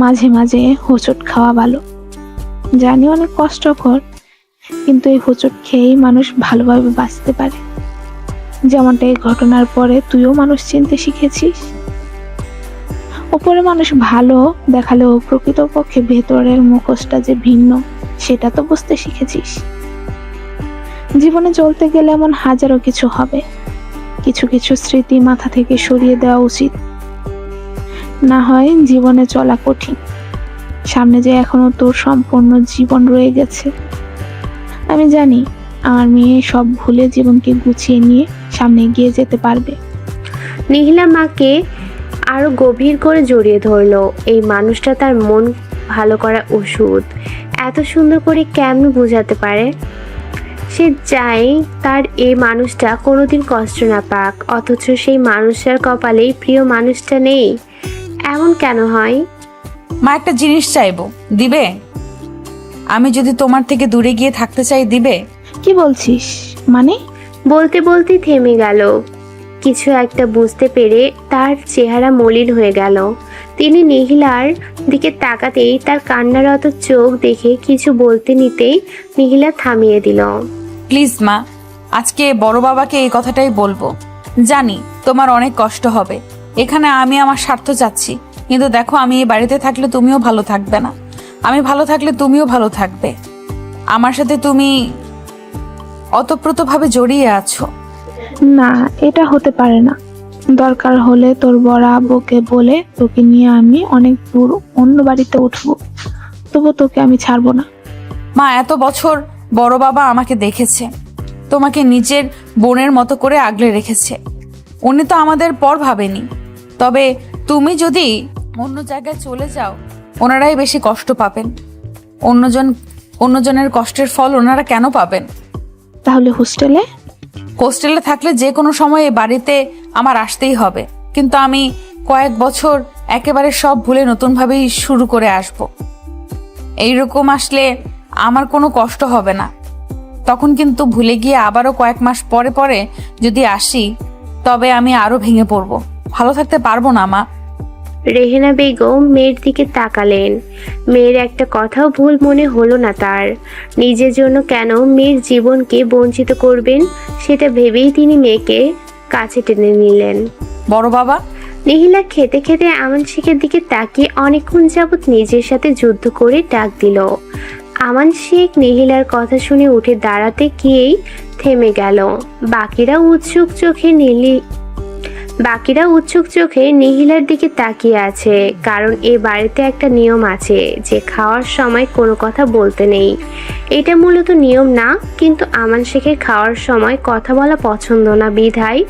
মাঝে মাঝে হোঁচট খাওয়া ভালো, জানি অনেক কষ্টকর, কিন্তু এই হোঁচট খেয়েই মানুষ ভালোভাবে বাঁচতে পারে। যেমনটা এই ঘটনার পরে তুইও মানুষ চিনতে শিখেছিস। ওপরে মানুষ ভালো দেখালেও প্রকৃতপক্ষে ভেতরের মুখোশটা যে ভিন্ন, সেটা তো বুঝতে শিখেছিস। জীবনে চলতে গেলে এমন হাজারো কিছু হবে, কিছু কিছু স্মৃতি মাথা থেকে সরিয়ে দেওয়া উচিত। না হয় জীবনে চলা কঠিন। সামনে যে এখনো তোর সম্পূর্ণ জীবন রয়ে গেছে। আমি জানি আমার মেয়ে সব ভুলে জীবনকে গুছিয়ে নিয়ে সামনে এগিয়ে যেতে পারবে। নিহিলা মাকে আরো গভীর করে জড়িয়ে ধরলো। এই মানুষটা তার মন ভালো করা ওষুধ। এত সুন্দর করে কেমন বোঝাতে পারে। সে চায় তার এই মানুষটা কোনোদিন কষ্ট না পাক, অথচ সেই মানুষটার কপালেই প্রিয় মানুষটা নেই। এমন কেন হয়? মা, একটা জিনিস চাইবো, দিবে? আমি যদি তোমার থেকে দূরে গিয়ে থাকতে চাই, দিবে? কি বলছিস? মানে? বলতে বলতে থেমে গেল। কিছু একটা বুঝতে পেরে তার চেহারা মলিন হয়ে গেল। তিনি নিহিলার দিকে তাকাতেই তার কান্নারত চোখ দেখে কিছু বলতে নিতেই নিহিলা থামিয়ে দিল। প্লিজ মা, আজকে বড় বাবাকে এই কথাটাই বলবো। জানি তোমার অনেক কষ্ট হবে। এখানে আমি আমার স্বার্থ চাচ্ছি, কিন্তু দেখো, আমি এই বাড়িতে থাকলে তুমিও ভালো থাকবে না। আমি ভালো থাকলে তুমিও ভালো থাকবে। আমার সাথে তুমি অতপ্রতভাবে জড়িয়ে আছো। না, এটা হতে পারে না। দরকার হলে তোর বড় আব্বুকে বলে তোকে নিয়ে আমি অনেক দূর অন্য বাড়িতে উঠবো, তবু তোকে আমি ছাড়বো না। মা, এত বছর বড় বাবা আমাকে দেখেছে, তোমাকে নিজের বোনের মতো করে আগলে রেখেছে। উনি তো আমাদের পর ভাবেনি। তবে তুমি যদি অন্য জায়গায় চলে যাও, ওনারাই বেশি কষ্ট পাবেন। অন্যজনের কষ্টের ফল ওনারা কেন পাবেন? তাহলে হোস্টেলে? হোস্টেলে থাকলে যে কোনো সময় এই বাড়িতে আমার আসতেই হবে, কিন্তু আমি কয়েক বছর একেবারে সব ভুলে নতুনভাবেই শুরু করে আসব। এইরকম আসলে আমার কোনো কষ্ট হবে না। তখন কিন্তু ভুলে গিয়ে আবারও কয়েক মাস পরে পরে যদি আসি, তবে আমি আরো ভেঙে পড়ব, ভালো থাকতে পারবো না মা। রেহেনা বেগম মেয়ের দিকে তাকালেন। মেয়ের একটা কথাও ভুল মনে হলো না তার। নিজের জন্য কেন মেয়ের জীবনকে বঞ্চিত করবেন, সেটা ভেবেই তিনি মেয়েকে কাছে টেনে নিলেন। বড় বাবা। নিহিলা খেতে খেতে আমান শেখের দিকে তাকিয়ে অনেকক্ষণ যাবৎ নিজের সাথে যুদ্ধ করে ডাক দিল। আমান শেখ নিহিলার কথা শুনে উঠে দাঁড়াতে গিয়েই থেমে গেল। বাকিরা উৎসুক চোখে নিহিলার দিকে তাকিয়ে আছে, কারণ এ বাড়িতে একটা নিয়ম আছে যে খাওয়ার সময় কোনো কথা বলতে নেই। এটা মূলত নিয়ম না, কিন্তু আমান শেখের খাওয়ার সময় কথা বলা পছন্দ না বিধায়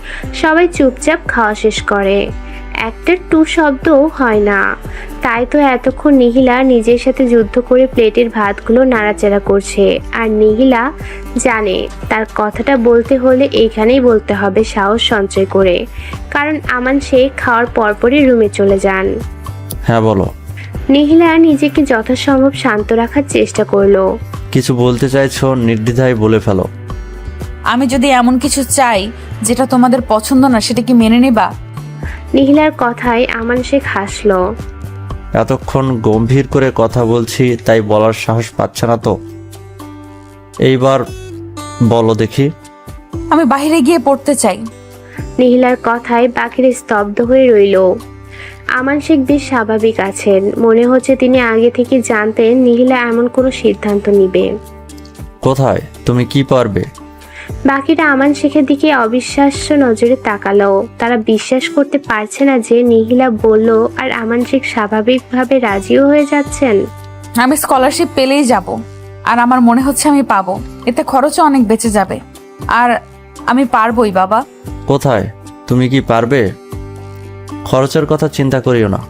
সবাই চুপচাপ খাওয়া শেষ করে। একটা টু শব্দও হয় না। তাই তো এতক্ষণ নিহিলা নিজের সাথে যুদ্ধ করে প্লেটের ভাতগুলো নাড়াচাড়া করছে। আর নিহিলা জানে তার কথাটা বলতে হলে এইখানেই বলতে হবে সাহস সঞ্চয় করে, কারণ আমান শেখ খাওয়ার পরপরই রুমে চলে যান। হ্যাঁ বলো। নিহিলা নিজেকে যথাসম্ভব শান্ত রাখার চেষ্টা করলো। কিছু বলতে চাইছো, নির্দ্বিধায় বলে ফেলো। আমি যদি এমন কিছু চাই যেটা তোমাদের পছন্দ না, সেটা কি মেনে নিবা? নিহিলার কথায় আমান শেখ হাসলো। এতক্ষণ গম্ভীর করে কথা বলছি, তাই বলার সাহস পাচ্ছে না তো? এইবার বলো দেখি। আমি বাইরে গিয়ে পড়তে চাই। নিহিলার কথায় বাকিরা স্তব্ধ হয়ে রইল। আমান শেখ বেশ স্বাভাবিক আছেন, মনে হচ্ছে তিনি আগে থেকে জানতেন নিহিলা এমন কোনো সিদ্ধান্ত নিবে। কোথায়? তুমি কি পারবে? বাকিরা আমান শেখের দিকে অবিশ্বাস্য নজরে তাকালো। তারা বিশ্বাস করতে পারছে না যে নিহিলা বলল আর আমান শেখ স্বাভাবিকভাবে রাজিও হয়ে যাচ্ছেন। আমি স্কলারশিপ পেলেই যাব, আর আমার মনে হচ্ছে আমি পাবো। এতে খরচও অনেক বেঁচে যাবে, আর আমি পারবোই বাবা। কোথায়? তুমি কি পারবে? খরচের কথা চিন্তা করিও না,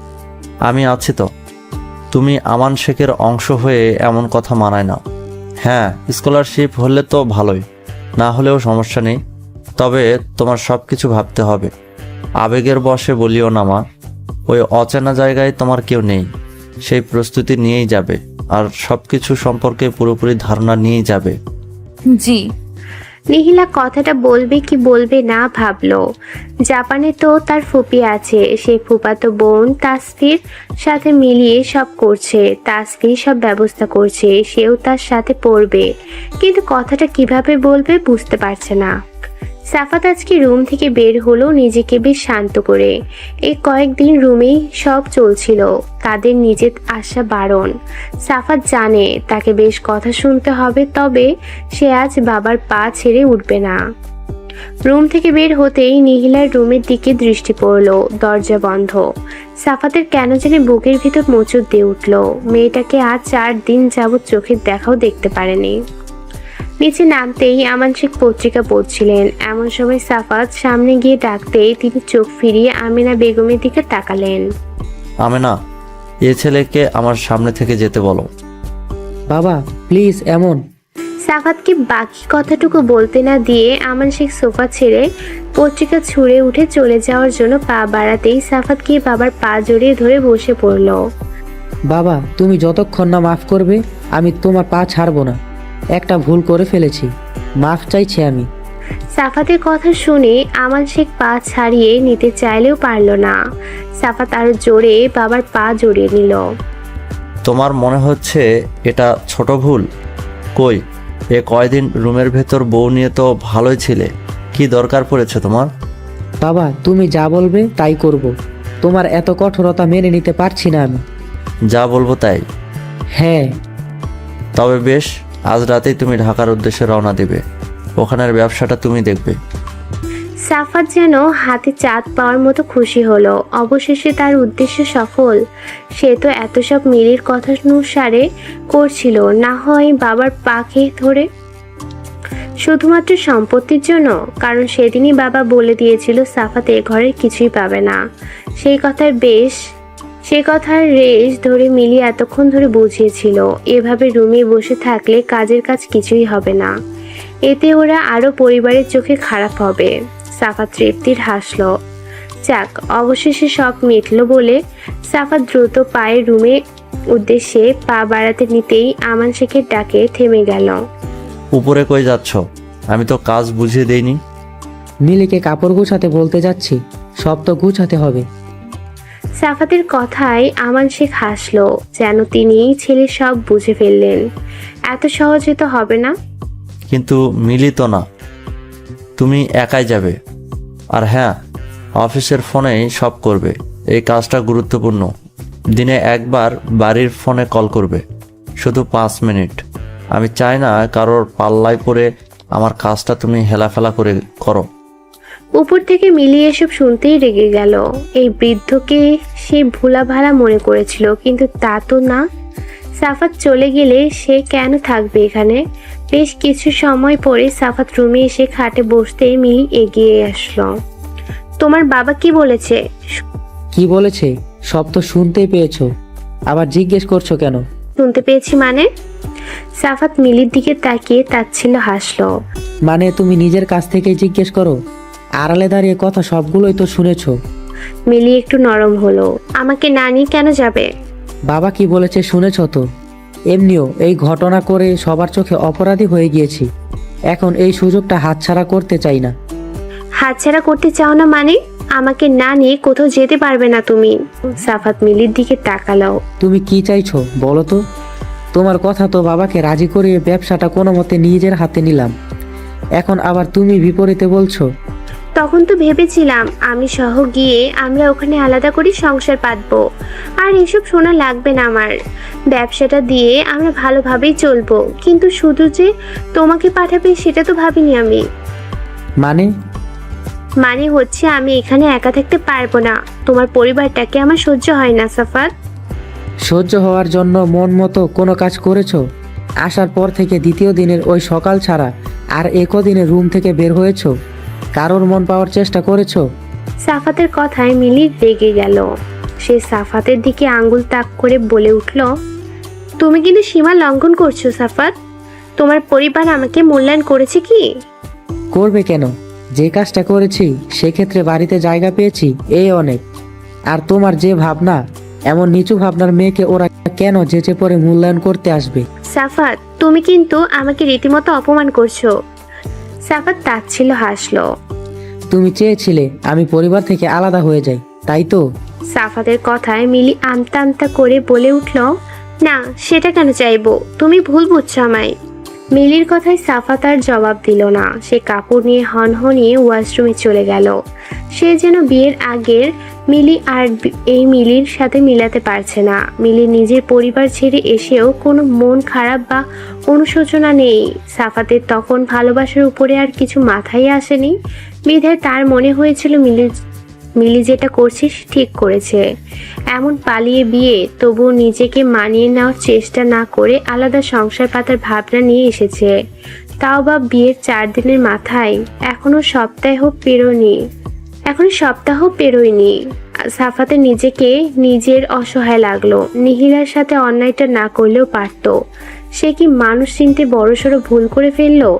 আমি আছি তো। তুমি আমান শেখের অংশ হয়ে এমন কথা মানায় না। হ্যাঁ, স্কলারশিপ হলে তো ভালোই, না হলেও সমস্যা নেই। তবে তোমার সব কিছু ভাবতে হবে। আবেগের বশে বলিও না মা। ওই অচেনা জায়গায় তোমার কেউ নেই, সেই প্রস্তুতি নিয়েই যাবে, আর সব কিছু সম্পর্কে পুরোপুরি ধারণা নিয়েই যাবে। জি, নিহিলা কথাটা বলবে কি বলবে না ভাবলো। জাপানে তো তার ফুপি আছে, সেই ফুপাতো বোন তাসফির সাথে মিলিয়ে সব করছে, তাসফির সব ব্যবস্থা করছে, সেও তার সাথে পড়বে, কিন্তু কথাটা কিভাবে বলবে বুঝতে পারছে না। সাফাত আজকে রুম থেকে বের হলো নিজেকে বেশ শান্ত করে। এই কয়েকদিন রুমেই সব চলছিল, তাদের নিজের আসা বারণ। সাফাত জানে তাকে বেশ কথা শুনতে হবে, তবে সে আজ বাবার পা ছেড়ে উঠবে না। রুম থেকে বের হতেই নিহিলার রুমের দিকে দৃষ্টি পড়ল, দরজা বন্ধ। সাফাতের কেন জানি বুকের ভিতর মোচড় দিয়ে উঠল। মেয়েটাকে আজ 4 দিন যাবৎ চোখের দেখাও দেখতে পারেনি। নিচে নামতেই আমান শেখ পত্রিকা পড়ছিলেন, এমন সময় সাফাত সামনে গিয়ে ডাকতেই তিনি চোখ ফিরিয়ে আমিনা বেগমের দিকে তাকালেন। আমেনা, এ ছেলেকে আমার সামনে থেকে যেতে বলো। বাবা প্লিজ এমন। সাফাতকে বাকি কথাটুকু বলতে না দিয়ে আমান শেখ সোফা ছেড়ে পত্রিকা ছুঁড়ে উঠে চলে যাওয়ার জন্য পা বাড়াতেই সাফাত গিয়ে বাবার পা জড়িয়ে ধরে বসে পড়ল। বাবা তুমি যতক্ষণ না মাফ করবে আমি তোমার পা ছাড়বো না। একটা ভুল করে ফেলেছি, মাফ চাইছি আমি। সাফাতের কথা শুনে আমান শেখ পা ছাড়িয়ে নিতে চাইলেও পারল না। সাফাত আরো জোরে বাবার পা জড়িয়ে নিল। তোমার মনে হচ্ছে এটা ছোট ভুল? কই, এ কয়দিন রুমের ভেতর বউ নিয়ে তো ভালোই ছিলে, কি দরকার পড়েছে তোমার? বাবা তুমি যা বলবে তাই করব। তোমার এত কঠোরতা মেনে নিতে পারছি না আমি। যা বলবো তাই? হ্যাঁ। তবে বেশ, আজ রাতেই তুমি ঢাকার উদ্দেশ্যে রওনা দেবে, ওখানের ব্যবসাটা তুমি দেখবে। সাফাত যেন হাতে চাঁদ পাওয়ার মতো খুশি হলো, অবশেষে তার উদ্দেশ্য সফল। সে তো এত সব মিলির কথা অনুসারে করছিল, না হয় বাবার পাকে ধরে, শুধুমাত্র সম্পত্তির জন্য। কারণ সেদিনই বাবা বলে দিয়েছিল সাফাত এ ঘরের কিছুই পাবে না। সেই কথার রেশ ধরে মিলি এতক্ষণ ধরে বুঝিয়েছিল, এভাবে রুমে বসে থাকলে কাজের কাজ কিছুই হবে না, এতে ওরা আরো পরিবারের চোখে খারাপ হবে। সাফাত তৃপ্তির হাসলো। যাক, অবশেষে সব মিটলো বলে সাফাত দ্রুত পায়ে রুমে উদ্দেশ্যে পা বাড়াতে নিতেই আমান শেখের ডাকে থেমে গেল। উপরে কই যাচ্ছ? আমি তো কাজ বুঝিয়ে দেইনি। মিলিকে কাপড় গুছাতে বলতে যাচ্ছি, সব তো গুছাতে হবে। সাফাতের কথায় আমান শেখ হাসলো, যেন তিনি ছেলে সব বুঝে ফেললেন। এত সহজে তো হবে না। কিন্তু মিলি তো না, তুমি একাই যাবে। আর হ্যাঁ, অফিসের ফোনেই সব করবে, এই কাজটা গুরুত্বপূর্ণ। দিনে একবার বাড়ির ফোনে কল করবে, শুধু 5 মিনিট। আমি চাই না কারোর পাল্লায় পড়ে আমার কাজটা তুমি হেলাফেলা করে করো। উপর থেকে মিলি এসব শুনতেই রেগে গেল। এই বৃদ্ধকে সে ভোলা ভালা মনে করেছিল, কিন্তু তা তো না। সাফাত চলে গেলে সে কেন থাকবে এখানে? বেশ কিছু সময় পরে সাফাত রুমে এসে খাটে বসতে মিলি এগিয়ে আসলো। তোমার বাবা কি বলেছে? কি বলেছে? সব তো শুনতেই পেয়েছো, আবার জিজ্ঞেস করছো কেন? শুনতে পেয়েছি মানে? সাফাত মিলির দিকে তাকিয়ে তাচ্ছিল্য হাসলো। মানে তুমি নিজের কাছ থেকেই জিজ্ঞেস করো, আড়ালে দাঁড়িয়ে কথা সবগুলোই তো শুনেছো। মিলি একটু নরম হলো। আমাকে না নিয়ে কেন যাবে? বাবা কি বলেছে শুনেছ তো? এমনিও এই ঘটনা করে সবার চোখে অপরাধী হয়ে গিয়েছি, এখন এই সুযোগটা হাতছাড়া করতে চাই না। হাতছাড়া করতে চাও না মানে? আমাকে না নিয়ে কোথাও যেতে পারবে না তুমি। সাফাত মিলির দিকে তাকালো। তুমি কি চাইছো বলো তো? তোমার কথা তো বাবাকে রাজি করিয়ে ব্যবসাটা কোনো মতে নিজের হাতে নিলাম, এখন আবার তুমি বিপরীতে বলছো। তখন তো ভেবেছিলাম আমি সহ গিয়ে আমরা ওখানে আলাদা করে সংসার পাতবো, আর এসব শোনা লাগবে না আমার। ব্যবসাটা দিয়ে আমরা ভালোভাবেই চলবো, কিন্তু শুধু যে তোমাকে পাঠাবে সেটা তো ভাবিনি আমি। মানে হচ্ছে আমি এখানে একা থাকতে পারবো না, তোমার পরিবারটাকে আমার সহ্য হয় না সাফাত। সহ্য হওয়ার জন্য মন মতো কোনো কাজ করেছো? আসার পর থেকে দ্বিতীয় দিনের ওই সকাল ছাড়া আর একদিনে রুম থেকে বের হয়েছো? কারোর মন পাওয়ার চেষ্টা করেছো? সাফাতের কথায় মিলি রেগে গেল। সে সাফাতের দিকে আঙ্গুল তাক করে বলে উঠল, তুমি কিন্তু সীমা লঙ্ঘন করছো সাফাত। তোমার পরিবার আমাকে মূল্যায়ন করেছে কি? করবে কেন? যে কাজটা করেছি সেক্ষেত্রে বাড়িতে জায়গা পেয়েছি, এই অনেক। আর তোমার যে ভাবনা, এমন নিচু ভাবনার মেয়েকে ওরা কেন যেচে পরে মূল্যায়ন করতে আসবে? সাফাত, তুমি কিন্তু আমাকে রীতিমতো অপমান করছো। সাফাত তাচ্ছিল হাসলো। তুমি চেয়েছিলে আমি পরিবার থেকে আলাদা হয়ে যাই, তাই তো? সাফাতের কথায় মিলি আমতা আমতা করে বলে উঠল, না সেটা কেন চাইবো, তুমি ভুল বুঝছো আমায়। মিলির কথায় সাফাত আর জবাব দিল না। সে কাপড় নিয়ে হনহনিয়ে ওয়াশরুমে চলে গেল। সে যেন বিয়ের আগের মিলি আর এই মিলির সাথে মিলাতে পারছে না। মিলি নিজের পরিবার ছেড়ে এসেও কোনো মন খারাপ বা অনুশোচনা নেই। সাফাতের তখন ভালোবাসার উপরে আর কিছু মাথায় আসেনি, বিধায় তার মনে হয়েছিল মিলি যেটা করছে সে ঠিক করেছে। এমন পালিয়ে বিয়ে, তবুও নিজেকে মানিয়ে নেওয়ার চেষ্টা না করে আলাদা সংসার পাতার ভাবনা নিয়ে এসেছে। তাও বা বিয়ের 4 দিনের মাথায়। এখনো সপ্তাহ পেরোয়নি। সাফাতে নিজেকে নিজের অসহায় লাগলো। নিহিলার সাথে অন্যায়টা না করলেও পারতো। সে কি মানুষ চিনতে বড়সড় ভুল করে ফেললো?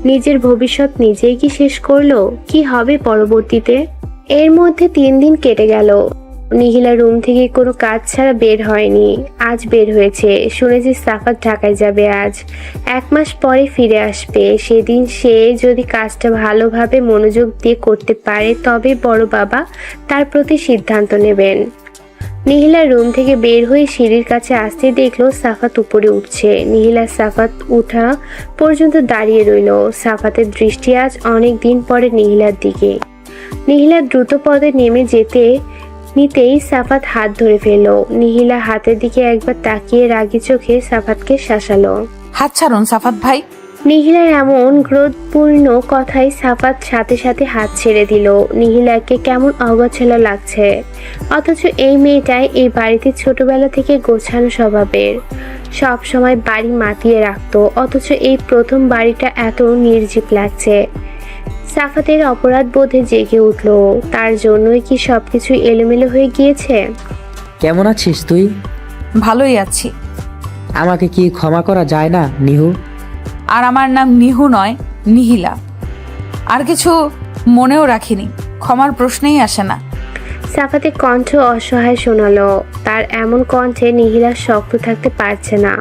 নিজের ভবিষ্যৎ নিজেই কি শেষ করলো? কি হবে পরবর্তীতে? এর মধ্যে 3 দিন কেটে গেল। নিহিলা রুম থেকে কোনো কাজ ছাড়া বের হয়নি। আজ বের হয়েছে। শুনেছি সাফাত ঢাকায় যাবে আজ। 1 মাস পরে ফিরে আসবে। সেদিন সে যদি কাজটা ভালোভাবে মনোযোগ দিয়ে করতে পারে তবে বড় বাবা তার প্রতি সিদ্ধান্ত নেবেন। নিহিলা রুম থেকে বের হয়ে সিঁড়ির কাছে আসতে দেখলো সাফাত উপরে উঠছে। নিহিলা সাফাত উঠা পর্যন্ত দাঁড়িয়ে রইল। সাফাতের দৃষ্টি আজ অনেক দিন পরে নিহিলার দিকে। নিহিলা দ্রুত পদে নেমে নিতেই সাফাত হাত ধরে ফেলল। নিহিলা হাতের দিকে একবার তাকিয়ে রাগী চোখে সাফাতকে শাসালো। হাত ছাড়ুন সাফাত ভাই। নিহিলার এমন ক্রোধপূর্ণ কথায় সাফাত সাথে সাথে হাত ছেড়ে দিল। নিহিলাকে কেমন অগোছালো লাগছে, অথচ এই মেয়েটাই এই বাড়িতে ছোটবেলা থেকে গোছানো স্বভাবের, সব সময় বাড়ি মাতিয়ে রাখতো, অথচ এই প্রথম বাড়িটা এত নির্জীব লাগছে। সাফাতের অপরাধ বোধে জেগে উঠল। তার জন্যই কি সবকিছু এলোমেলো হয়ে গিয়েছে? কেমন আছিস তুই? ভালোই আছি। আমাকে কি ক্ষমা করা যায় না নিহু? আর আমার নাম নিহু নয়, নিহিলা। আর কিছু মনেও রাখিনি, ক্ষমার প্রশ্নেই আসে না। সাফাতের কণ্ঠ অসহায় শোনালো। তার এমন কণ্ঠে নিহিলা শক্ত থাকতে পারছে না।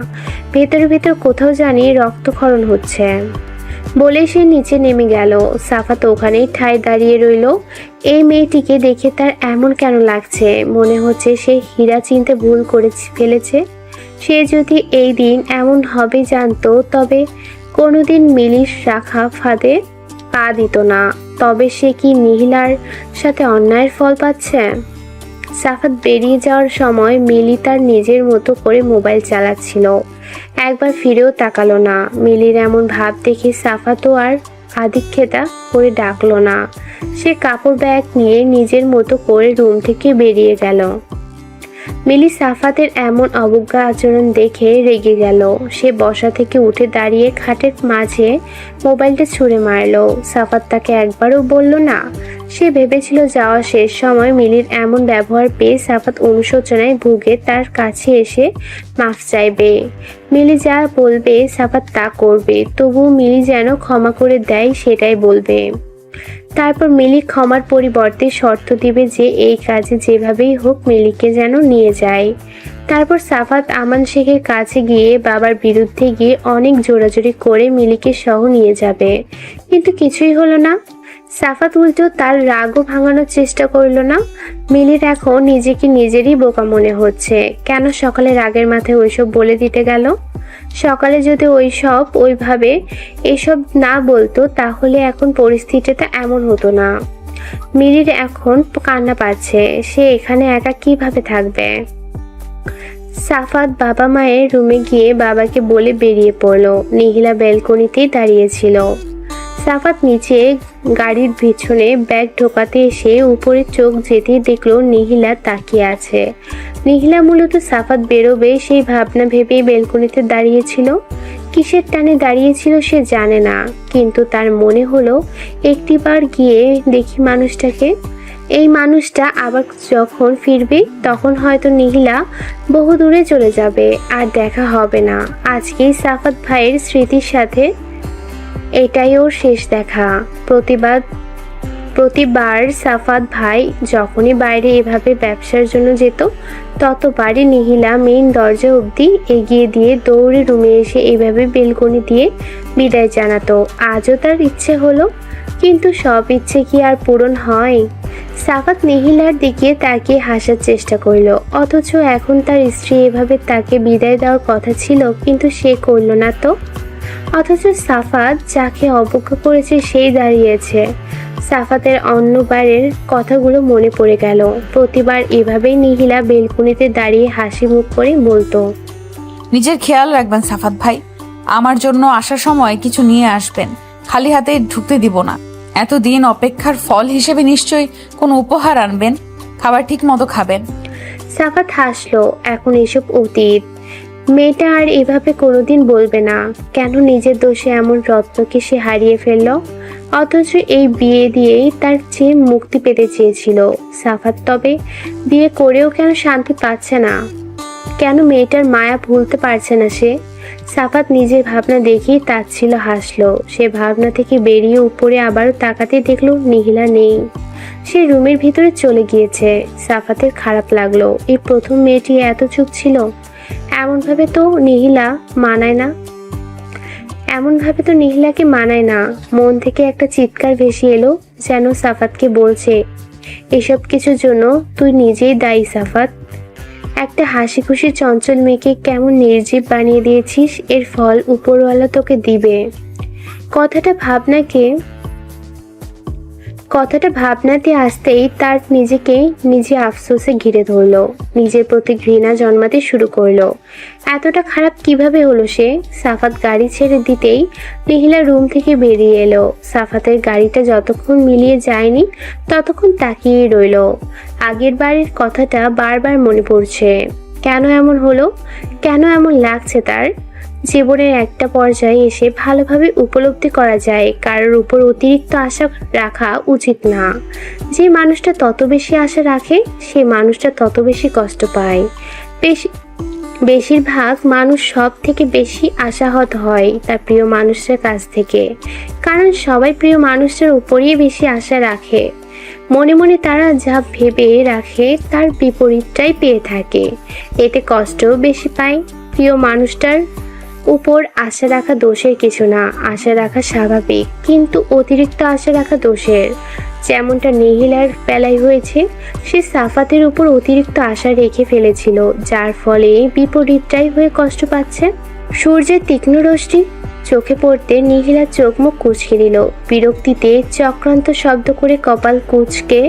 ভেতরে ভেতর কোথাও জানি রক্তক্ষরণ হচ্ছে। বলে সে নিচে নেমে গেল। সাফাত ওখানেই ঠায় দাঁড়িয়ে রইল। এই মেয়েটিকে দেখে তার এমন কেন লাগছে? মনে হচ্ছে সে হীরা চিনতে ভুল করে ফেলেছে। সে যদি এই দিন এমন হবে জানতো তবে কোনোদিন মিলির রাখা ফাঁদে পা দিত না। তবে সে কি নিহিলার সাথে অন্যায়ের ফল পাচ্ছে? সাফাত বেরিয়ে যাওয়ার সময় মিলি তার নিজের মতো করে মোবাইল চালাচ্ছিল। একবার ফিরেও তাকালো না। মিলির এমন ভাব দেখে সাফাতও আর আদিক্ষেতা করে ডাকলো না। সে কাপড় ব্যাগ নিয়ে নিজের মতো করে রুম থেকে বেরিয়ে গেল। মিলি সাফাতের এমন অবজ্ঞা আচরণ দেখে রেগে গেল। সে বসা থেকে উঠে দাঁড়িয়ে খাটের মাঝে মোবাইলটা ছুঁড়ে মারলো। সাফাত তাকে একবারও বলল না। সে ভেবেছিল যাওয়া শেষ সময় মিলির এমন ব্যবহার পেয়ে সাফাত অনুশোচনায় ভুগে তার কাছে এসে মাফ চাইবে। মিলি যা বলবে সাফাত তা করবে। তবুও মিলি যেন ক্ষমা করে দেয় সেটাই বলবে। তারপর মিলি ক্ষমার পরিবর্তে শর্ত দিবে যে এই কাজে যেভাবেই হোক মিলিকে যেন নিয়ে যায়। তারপর সাফাত আমান শেখের কাছে গিয়ে বাবার বিরুদ্ধে গিয়ে অনেক জোরাজোরি করে মিলিকে সহ নিয়ে যাবে। কিন্তু কিছুই হলো না। সাফাত উল্টো তার রাগও ভাঙানোর চেষ্টা করলো না। মিলির এখন নিজেকে নিজেরই বোকা মনে হচ্ছে। কেন সকালে রাগের মাথায় ওইসব বলে দিতে গেল? সকালে যদি ওইভাবে এসব না বলতো তাহলে এখন পরিস্থিতিটা এমন হতো না। মিলির এখন কান্না পাচ্ছে। সে এখানে একা কিভাবে থাকবে? সাফাত বাবা মায়ের রুমে গিয়ে বাবাকে বলে বেরিয়ে পড়লো। নিহিলা ব্যালকনিতেই দাঁড়িয়েছিল। সাফাত নিচে গাড়ির পিছনে ব্যাগ ঢোকাতে এসে উপরে চোখ যেতেই দেখলো নিহিলা তাকিয়ে আছে। নিহিলা মূলত সাফাত বেরোবে সেই ভাবনা ভেবেই ব্যালকনিতে দাঁড়িয়েছিল। কিসের টানে দাঁড়িয়েছিল সে জানে না, কিন্তু তার মনে হলো একটিবার গিয়ে দেখি মানুষটাকে। এই মানুষটা আবার যখন ফিরবে তখন হয়তো নিহিলা বহু দূরে চলে যাবে, আর দেখা হবে না। আজকেই সাফাত ভাইয়ের স্মৃতির সাথে এটাই ওর শেষ দেখা। প্রতিবার সাফাত ভাই যখনই বাইরে এভাবে ব্যবসার জন্য যেত, ততবারই নিহিলা মেইন দরজা অবধি এগিয়ে দিয়ে দৌড়ে রুমে এসে এইভাবে বেলকনি দিয়ে বিদায় জানাতো। আজও তার ইচ্ছে হলো, কিন্তু সব ইচ্ছে কি আর পূরণ হয়? সাফাত নিহিলার দিকে তাকিয়ে হাসার চেষ্টা করলো, অথচ এখন তার স্ত্রী এভাবে তাকে বিদায় দেওয়ার কথা ছিল, কিন্তু সে করলো না তো। অথচ সাফাত যাকে অবজ্ঞা করেছে সেই দাঁড়িয়েছে। সাফাতের অন্যবারের কথাগুলো মনে পড়ে গেল। প্রতিবার এভাবেই নিহিলা বেলকুনিতে দাঁড়িয়ে হাসি মুখ করে বলতো, নিজের খেয়াল রাখবেন সাফাত ভাই, আমার জন্য আসার সময় কিছু নিয়ে আসবেন, খালি হাতে ঢুকতে দিব না। এতদিন অপেক্ষার ফল হিসেবে নিশ্চয়ই কোনো উপহার আনবেন, খাবার ঠিক মতো খাবেন। সাফাত হাসলো, এখন এসব অতীত। মেয়েটা আর এভাবে কোনোদিন বলবে না। কেন নিজের দোষে এমন রত্নকে সে হারিয়ে ফেলল? অথচ এই বিয়ে দিয়েই তার চেয়ে মুক্তি পেতে চেয়েছিল সাফাত। তবে বিয়ে করেও কেন শান্তি পাচ্ছে না? কেন মেয়েটার মায়া ভুলতে পারছে না সে? সাফাত নিজের ভাবনা দেখেই তাচ্ছিল হাসলো। সে ভাবনা থেকে বেরিয়ে উপরে আবারও তাকাতে দেখলো নিহিলা নেই। সে রুমের ভিতরে চলে গিয়েছে। সাফাতের খারাপ লাগলো। এই প্রথম মেয়েটি এত চুপ ছিল। এমনভাবে তো নিহিলাকে মানায় না। মন থেকে একটা চিৎকার ভেসে এলো, যেন সাফাতকে বলছে, এসব কিছুর জন্য তুই নিজেই দায়ী সাফাত। একটা হাসি খুশি চঞ্চল মেয়েকে কেমন নির্জীব বানিয়ে দিয়েছিস, এর ফল উপরওয়ালা তোকে দিবে। কথাটা ভাবনাতে আসতেই তার নিজে আফসোসে ঘিরে ধরলো। নিজের প্রতি ঘৃণা জন্মাতে শুরু করলো। এতটা খারাপ কিভাবে হলো সে? সাফাত গাড়ি ছেড়ে দিতেই নিহিলা রুম থেকে বেরিয়ে এলো। সাফাতের গাড়িটা যতক্ষণ মিলিয়ে যায়নি ততক্ষণ তাকিয়েই রইলো। আগের বারের কথাটা বারবার মনে পড়ছে। কেন এমন হলো? কেন এমন লাগছে তার? জীবনের একটা পর্যায়ে এসে ভালোভাবে উপলব্ধি করা যায় কারোর উপর অতিরিক্ত আশা রাখা উচিত না। যে মানুষটা তত বেশি আশা রাখে সে মানুষটা তত বেশি কষ্ট পায়। বেশিরভাগ মানুষ সব থেকে বেশি আশাহত হয় তার প্রিয় মানুষটার কাছ থেকে, কারণ সবাই প্রিয় মানুষটার উপরেই বেশি আশা রাখে। মনে মনে তারা যা ভেবে রাখে তার বিপরীতটাই পেয়ে থাকে, এতে কষ্টও বেশি পায়। প্রিয় মানুষটার উপর আশা রাখা দোষের কিছু না, আশা রাখা স্বাভাবিক, কিন্তু অতিরিক্ত আশা রাখা দোষের। যেমনটা নিহিলার বেলায় হয়েছে, সে সাফাতের উপর অতিরিক্ত আশা রেখে ফেলেছিল, যার ফলে বিপরীতটাই হয়ে কষ্ট পাচ্ছে। সূর্যের তীক্ষ্ণ রশ্মি চোখে পড়তে নিহিলা চোখ মুখ কুঁচকে দিল। বিরক্তিতে চক্রান্ত শব্দ করে কপাল কুঁচকে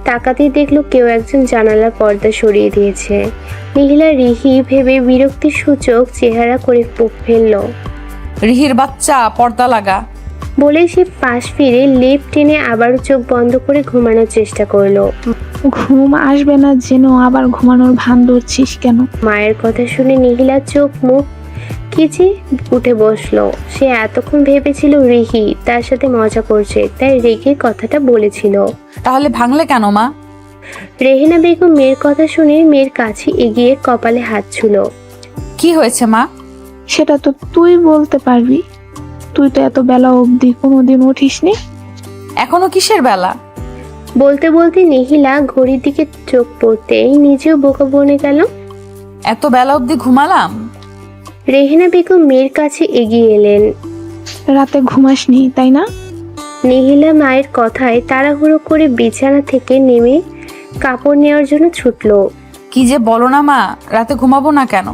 তাকাতেই দেখলো কেউ একজন জানালার পর্দা সরিয়ে দিয়েছে। নিহিলা রিহি ভেবে বিরক্তির সূচক চেহারা করে ফেলল। রিহির বাচ্চা, পর্দা লাগা বলে সে পাশ ফিরে লেপ টেনে আবারও চোখ বন্ধ করে ঘুমানোর চেষ্টা করলো। ঘুম আসবে না যেন আবার ঘুমানোর ভান ধরছিস কেন? মায়ের কথা শুনে নিহিলা চোখ মুখ খিচে উঠে বসলো। সে এতক্ষণ ভেবেছিল রিহি তার সাথে মজা করছে, তাই রেগে কথাটা বলেছিল। তাহলে ভাঙলে কেন মা? রেহেনা বেগম মেয়ের কথা শুনে মেয়ের কাছে এগিয়ে কপালে হাত ছুঁলো। কি হয়েছে মা? সেটা তো তুই বলতে পারবি। তুই তো এত বেলা অবধি কোনোদিন উঠিসনি। এখনো কিসের বেলা? বলতে বলতে নিহিলা ঘড়ির দিকে চোখ পড়তেই নিজেও বোকা বনে গেল। এত বেলা অবধি ঘুমালাম? রেহেনা বেগম মেয়ের কাছে এগিয়ে এলেন। রাতে ঘুমাসনি তাই না? নিহিলা মায়ের কথায় তাড়াহুড়ো করে বিছানা থেকে নেমে কাপড় নেওয়ার জন্য ছুটলো। কি যে বলো না মা, রাতে ঘুমাবো না কেন?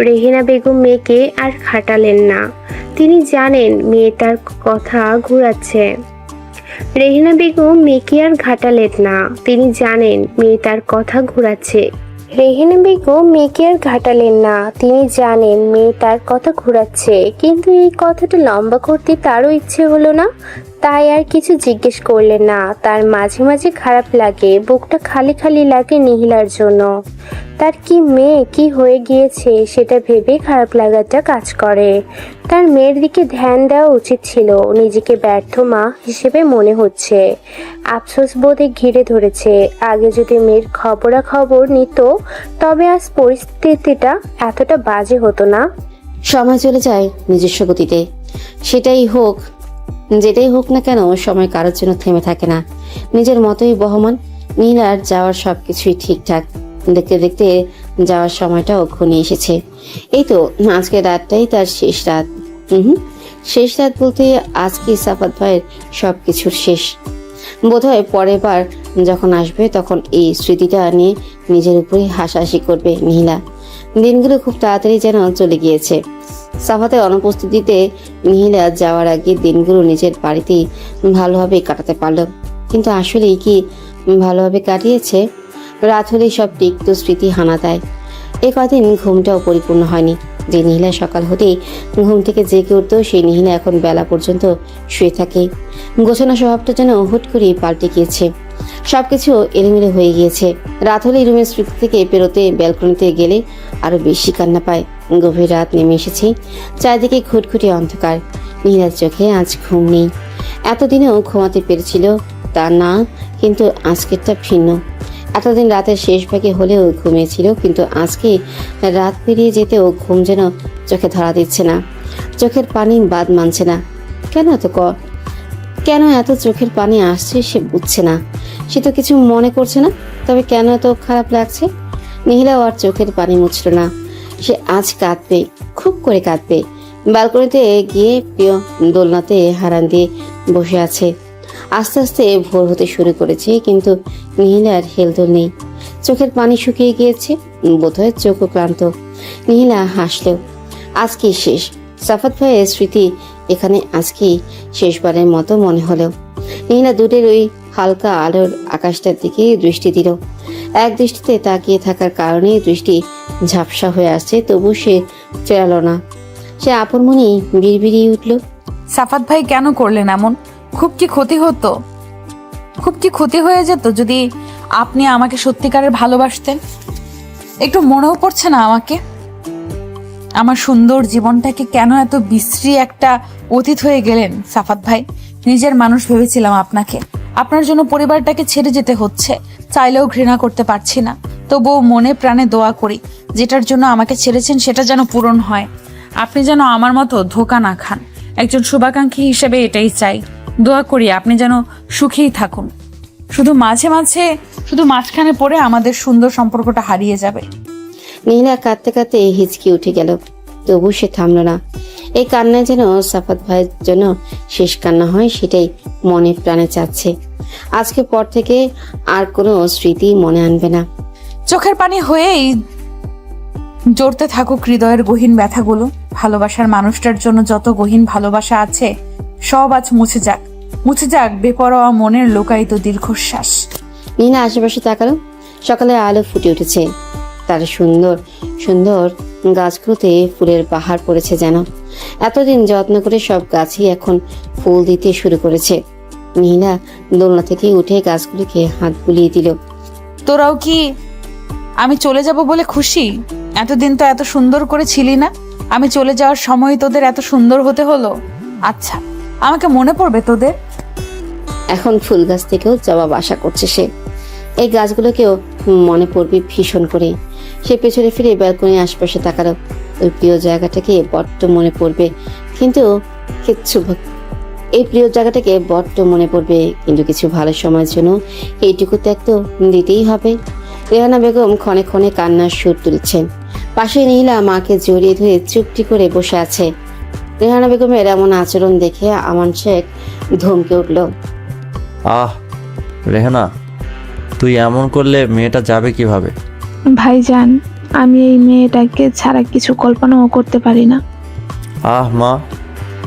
রেহেনা বেগম মেয়েকে আর খাটালেন না। তিনি জানেন মেয়ে তার কথা ঘুরাচ্ছে। রেহেনা বেগম মেয়েকে আর ঘাটালেন না। তিনি জানেন মেয়ে তার কথা ঘুরাচ্ছে। রেহেনা বেগম মেয়েকে আর ঘাটালেন না। তিনি জানেন মেয়ে তার কথা ঘুরাচ্ছে, কিন্তু এই কথাটা লম্বা করতে তারও ইচ্ছে হলো না। তাই আর কিছু জিজ্ঞেস করলেন না। তার মাঝে মাঝে খারাপ লাগে, বুকটা খালি খালি লাগে নিহিলার জন্য। তার কি মেয়ে কি হয়ে গিয়েছে সেটা ভেবে খারাপ লাগাটা কাজ করে। তার মেয়ের দিকে ধ্যান দেওয়া উচিত ছিল। নিজেকে ব্যর্থ মা হিসেবে মনে হচ্ছে। আফসোস বোধে ঘিরে ধরেছে। আগে যদি মেয়ের খবরাখবর নিত তবে আজ পরিস্থিতিটা এতটা বাজে হতো না। সময় চলে যায় নিজস্ব গতিতে। যেটাই হোক না কেন, সময় কারোর জন্য থেমে থাকে না। নিজের মতোই বহমান। নীলার যাওয়ার সবকিছুই ঠিকঠাক। দেখতে দেখতে যাওয়ার সময়টাও ঘনিয়ে এসেছে। এই তো আজকে রাতটাই তার শেষ রাত। শেষ রাত বলতে আজকে সাফাত ভাইয়ের সবকিছুর শেষ। বোধহয় পরের বার যখন আসবে তখন এই স্মৃতিটা নিয়ে নিজের উপরেই হাসাহাসি করবে নীলা। দিনগুলো খুব তাড়াতাড়ি যেন চলে গিয়েছে। সাফাতের অনুপস্থিতিতে নীলা যাওয়ার আগে দিনগুলো নিজের বাড়িতেই ভালোভাবে কাটাতে পারল। কিন্তু আসলেই কি ভালোভাবে কাটিয়েছে? রাত হলেই সব তিক্ত স্মৃতি হানা দেয়। এ কদিন ঘুমটাও পরিপূর্ণ হয়নি। যে নীলা সকাল হতেই ঘুম থেকে জেগে উঠতো, সেই নীলা এখন বেলা পর্যন্ত শুয়ে থাকে। গোছানো স্বভাবটা যেন হুট করেই পাল্টে গিয়েছে। সবকিছু এলোমেলো হয়ে গিয়েছে। রাত হলেই রুমের স্মৃতি থেকে পেরোতে ব্যালকনিতে গেলে আরো বেশি কান্না পায়। গভীর রাত নেমে এসেছে, চারিদিকে ঘুটঘুটে অন্ধকার। নীলার চোখে আজ ঘুম নেই। এতদিনেও ঘুমাতে পেরেছিল তা না, কিন্তু আজকেরটা ভিন্ন। এতদিন রাতের শেষ ভাগে হলেও ঘুমিয়েছিল, কিন্তু আজকে রাত পেরিয়ে যেতেও ঘুম যেন চোখে ধরা দিচ্ছে না। চোখের পানি বাদ মানছে না। কেন এত চোখের পানি আসছে সে বুঝছে না। সে তো কিছু মনে করছে না, তবে কেন এত খারাপ লাগছে? নীলাও আর চোখের পানি মুছল না। সে আজ কাঁদবে, খুব করে কাঁদবে। ব্যালকনিতে গিয়ে প্রিয় দোলনাতে হারান দিয়ে বসে আছে। আস্তে আস্তে ভোর হতে শুরু করেছে, কিন্তু নীলার হেলদোল নেই। চোখের পানি শুকিয়ে গিয়েছে, বোধহয় চোখও ক্লান্ত। নীলা হাসল। আজকে শেষ। সাফাত ভাইয়ের স্মৃতি এখানে আজকেই শেষবারের মতো মনে হলো। নীলা দূরের ওই হালকা আলোর আকাশটার দিকে দৃষ্টি দিল। এক দৃষ্টিতে তাকিয়ে থাকার কারণে দৃষ্টি ঝাপসা হয়ে আসছে, তবু সে ফেরালো না। সে আপন মনেই বিড়বিড়িয়ে উঠল, সাফাত ভাই কেন করলেন এমন? খুব কি ক্ষতি হতো? খুব কি ক্ষতি হয়ে যেত যদি আপনি আমাকে সত্যিকারের ভালোবাসতেন? একটু মনেও পড়ছে না আমাকে? আমার সুন্দর জীবনটাকে কেন এত বিশ্রী একটা অতীত হয়ে গেলেন সাফাত ভাই? নিজের মানুষ ভেবেছিলাম আপনাকে। আপনার জন্য পরিবারটাকে ছেড়ে যেতে হচ্ছে, চাইলেও ঘৃণা করতে পারছি না। তবুও মনে প্রাণে দোয়া করি যেটার জন্য আমাকে ছেড়েছেন সেটা যেন পূরণ হয়। আপনি যেন আমার মতো ধোঁকা না খান। একজন শুভাকাঙ্ক্ষী হিসেবে এটাই চাই। দোয়া করি আপনি যেন সুখেই থাকুন। শুধু মাঝখানে পড়ে আমাদের সুন্দর সম্পর্কটা হারিয়ে যাবে। নীলা কাঁদতে কাঁদতে হিচকি উঠে গেল, তবু সে থামল না। এই কান্নায় যেন সাফাত ভাইয়ের জন্য শেষ কান্না হয়, সেটাই মনে প্রাণে চাচ্ছে। আজকে পর থেকে আর কোনো স্মৃতি মনে আনবে না। চোখের পানি হয়েই জড়তে থাকুক হৃদয়ের গহীন ব্যথাগুলো। ভালোবাসার মানুষটার জন্য যত গহীন ভালোবাসা আছে সব আজ মুছে যাক বেপরোয়া মনের লোকায়িত দীর্ঘশ্বাস। নীলা আশেপাশে তাকালো। সকালে আলো ফুটে উঠেছে। তার সুন্দর সুন্দর গাছগুলোতে ফুলের পাহাড় পড়েছে যেন। এতদিন যত্ন করে সব গাছই এখন ফুল দিতে শুরু করেছে। নীলা দোলনা থেকে উঠে গাছগুলিকে হাত বুলিয়ে দিল। তোরাও কি আমি চলে যাব বলে খুশি? এতদিন তো এত সুন্দর করে ছিলি না। আমি চলে যাওয়ার সময় তোদের এত সুন্দর হতে হলো। আচ্ছা, আমাকে মনে পড়বে তোদের? এখন ফুল গাছ থেকেও জবাব আশা করছে সে। এই গাছগুলোকেও মনে পড়বে ভীষণ করে। সে পেছনে ফিরে ব্যালকনি আশপাশে তাকালো। ওই প্রিয় জায়গাটাকে বড্ড মনে পড়বে, কিন্তু কিছু ভালো সময়ের জন্য এইটুকু ত্যাগ তো দিতেই হবে। রেহানা বেগম ক্ষণে ক্ষণে কান্নার সুর তুলছেন। পাশে নীলা মাকে জড়িয়ে ধরে চুপটি করে বসে আছে। রেহানা বেগমের এমন আচরণ দেখে আমান শেখ ধমকে উঠল। আহ রেহানা, তুই এমন করলে মেয়েটা যাবে কিভাবে? ভাইজান, আমি এই মেয়েটাকে ছাড়া কিছু কল্পনাও করতে পারি না। আহ মা,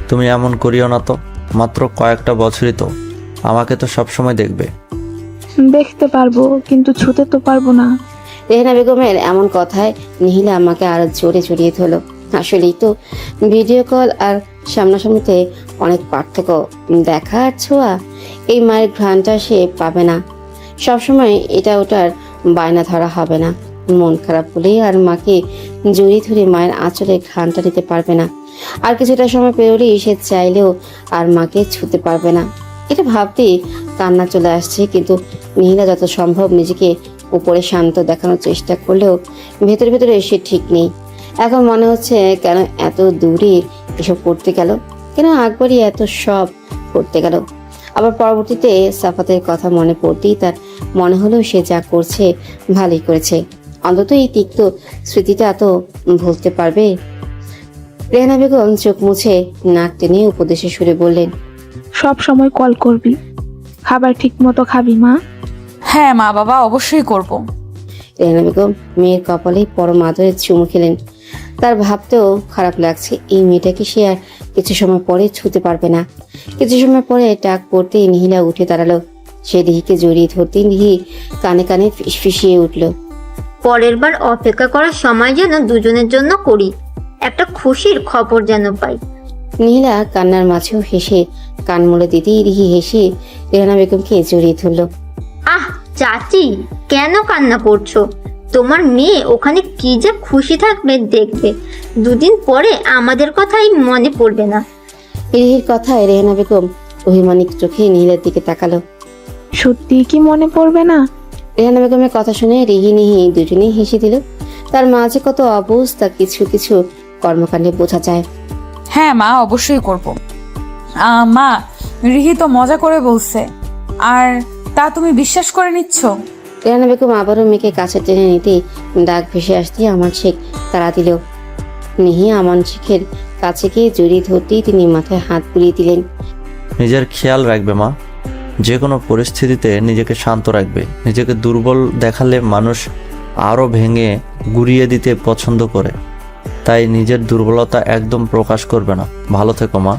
তুমি এমন করিও না তো। মাত্র কয়েকটা বছরই তো। আমাকে তো সবসময় দেখবে। দেখতে পারবো, কিন্তু ছুতে তো পারবো না। রেহানা বেগমের এমন কথায় নীলা আমাকে আরো জোরে জড়িয়ে ধরল। আসলেই তো ভিডিও কল আর সামনাসামনিতে অনেক পার্থক্য। দেখা আর ছোঁয়া, এই মায়ের ঘ্রাণটা সে পাবে না। সবসময় এটা ওটার বায়না ধরা হবে না। মন খারাপ হলেই আর মাকে জড়িয়ে ধরে মায়ের আঁচলে ঘ্রাণটা নিতে পারবে না। আর কিছুটা সময় পেরোলেই সে চাইলেও আর মাকে ছুতে পারবে না। এটা ভাবতেই কান্না চলে আসছে, কিন্তু নীলা যত সম্ভব নিজেকে উপরে শান্ত দেখানোর চেষ্টা করলেও ভেতরে ভেতরে সে ঠিক নেই। এখন মনে হচ্ছে কেন এত দূরে এসব করতে গেল, কেন আকবরই এত সব করতে গেল। আবার পরবর্তীতে সাফাতের কথা মনে পড়তেই তার মনে হলো সে যা করছে ভালোই করেছে। অন্তত এই তিক্ত স্মৃতিটা তো ভুলতে পারবে। রেহানা বেগম চোখ মুছে নাক টেনে উপদেশে সুরে বললেন, সব সময় কল করবি, খাবার ঠিক মতো খাবি মা। হ্যাঁ মা বাবা, অবশ্যই করব। রেহানা বেগম মেয়ের কপালে পরম আদরে চুমু খেলেন। তার ভাবতেও খারাপ লাগছে, এই মেয়েটাকে সে আর কিছু সময় পরে ছুতে পারবে না। কিছু সময় পরে ডাক পড়তেই নিহিলা উঠে দাঁড়ালো। সে রিহিকে জড়িয়ে ধরতেই রিহি কানে কানে ফিসফিসিয়ে উঠল, পরের বার অপেক্ষা করার সময় যেন দুজনের জন্য করি, একটা খুশির খবর যেন পাই। নিহিলা কান্নার মাঝেও হেসে কান মুলে দিতেই রিহি হেসে রেহানা বেগমকে জড়িয়ে ধরল। আহ চাচি, কেন কান্না করছো? তোমার মেয়ে ওখানে কি যে খুশি থাকবে দেখবে, দুদিন পরে আমাদের কথাই মনে পড়বে না। রিহির কথায় রেহানা বেগম অভিমানিক চোখে নিহিলার দিকে তাকালো। সত্যি কি মনে পড়বে না? রেহানা বেগমের কথা শুনে রিহি নিহি দুজনেই হেসে দিল। তার মাঝে কত অবস্থা কিছু কিছু কর্মকাণ্ডে বোঝা যায়। হ্যাঁ মা, অবশ্যই করব। মা, রিহি তো মজা করে বলছে, আর তা তুমি বিশ্বাস করে নিচ্ছ? রেহানা বেগম আবারও মেয়েকে কাছে টেনে নিতেই ডাক ভেসে আসতেই আমান শেখ তাড়া দিল। নিহি আমান শেখের কাছে গিয়ে জড়িয়ে ধরতেই তিনি মাথায় হাত বুলিয়ে দিলেন। নিজের খেয়াল রাখবে মা, যে কোনো পরিস্থিতিতে নিজেকে শান্ত রাখবে। নিজেকে দুর্বল দেখালে মানুষ আরও ভেঙে গুড়িয়ে দিতে পছন্দ করে, তাই নিজের দুর্বলতা একদম প্রকাশ করবে না। ভালো থেকো মা।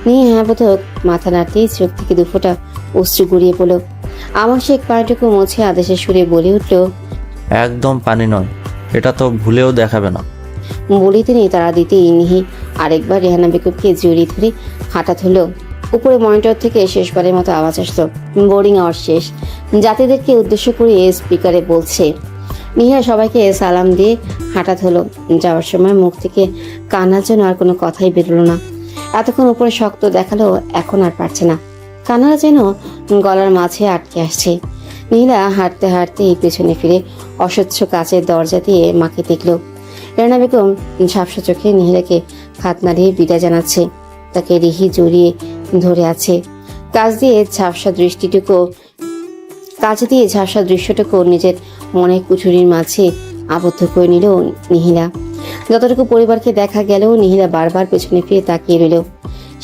নিহি হ্যাঁবোধক মাথা নাড়তেই চোখ থেকে দুফোঁটা অশ্রু গড়িয়ে পড়ল। আমান শেখ পানিটুকু মুছে আদেশের সুরে বলে উঠল, একদম পানি নয়, এটা তো ভুলেও দেখাবে না। বলি তিনি তারা দিতেই নিহি আরেকবার রেহানা বেগমকে জড়িয়ে ধরে হাঁটা ধরল। উপরে মনিটর থেকে শেষবারের মতো আওয়াজ আসলো, বোর্ডিং আওয়ার শেষ। যাত্রীদেরকে উদ্দেশ্য করে স্পিকারে বলছে। নিহা সবাইকে সালাম দিয়ে হাঁটা ধরল। যাওয়ার সময় মুখ থেকে কান্নার জন্য আর কোনো কথাই বেরোলো না। এতক্ষণ উপরে শক্ত দেখালো, এখন আর পারছে না। কান্নারা যেন গলার মাঝে আটকে আসছে। নীলা হাঁটতে হাঁটতে পেছনে ফিরে অস্বচ্ছ কাচের দরজা দিয়ে মাকে দেখল। রেহানা বেগম ঝাপসা চোখে নিহিলাকে হাত নাড়িয়ে বিদায় জানাচ্ছে। তাকে রিহি জড়িয়ে ধরে আছে। কাজ দিয়ে ঝাপসা দৃশ্যটুকু নিজের মনের কুঠুরির মাঝে আবদ্ধ করে নিল নিহিলা। যতটুকু পরিবারকে দেখা গেলেও নিহিলা বারবার পেছনে ফিরে তাকিয়ে রইল।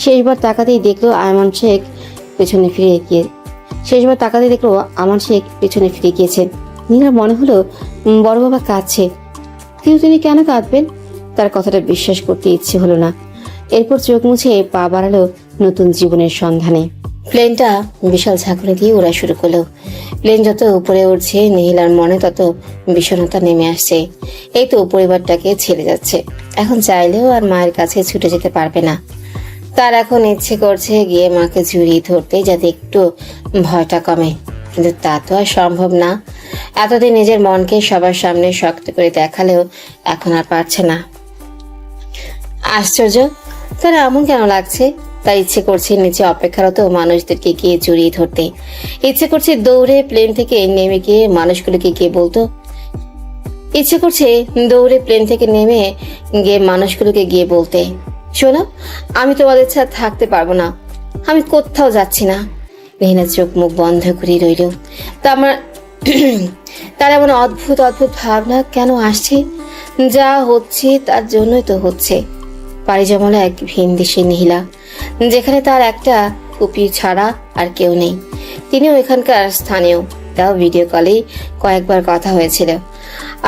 শেষবার তাকাতেই দেখলো আমান শেখ পেছনে ফিরে গিয়েছে। নিহিলার মনে হলো বড় বাবা কাঁদছে, কিন্তু তিনি কেন কাঁদবেন? তার কথাটা বিশ্বাস করতে ইচ্ছে হলো না। এরপর চোখ মুছে পা বাড়ালো নতুন জীবনের সন্ধানে। প্লেনটা বিশাল ঝাঁকুনি দিয়ে ওড়া শুরু করলো। প্লেন যত উপরে উঠছে নিহিলার মনে তত বিষণ্ণতা নেমে আসছে। এই তো পরিবারটাকে ছেড়ে যাচ্ছে, এখন চাইলেও আর মায়ের কাছে ছুটে যেতে পারবে না। তার এখন ইচ্ছে করছে গিয়ে মাকে জড়িয়ে ধরতে, যাতে একটু ভয়টা কমে, কিন্তু তা তো আর সম্ভব না। এতদিন নিজের মনকে সবার সামনে শক্ত করে দেখালেও এখন আর পারছে না। আশ্চর্য, তার এমন কেন লাগছে? তার ইচ্ছে করছে নিচে অপেক্ষারত মানুষদেরকে গিয়ে জড়িয়ে ধরতে। ইচ্ছে করছে দৌড়ে প্লেন থেকে নেমে গিয়ে মানুষগুলোকে গিয়ে বলতে, শোনো, আমি তোমাদের ছাড়া থাকতে পারবো না, আমি কোথাও যাচ্ছি না। রেহানা চোখ মুখ বন্ধ করে রইল। তার এমন অদ্ভুত অদ্ভুত ভাবনা কেন আসছে? যা হচ্ছে তার জন্যই তো হচ্ছে। পাড়ি জমানো এক ভিন দেশে নিহিলা, যেখানে তার একটা ফুপি ছাড়া আর কেউ নেই। তিনিও এখানকার স্থানীয়, তাও ভিডিও কলেই কয়েকবার কথা হয়েছিল।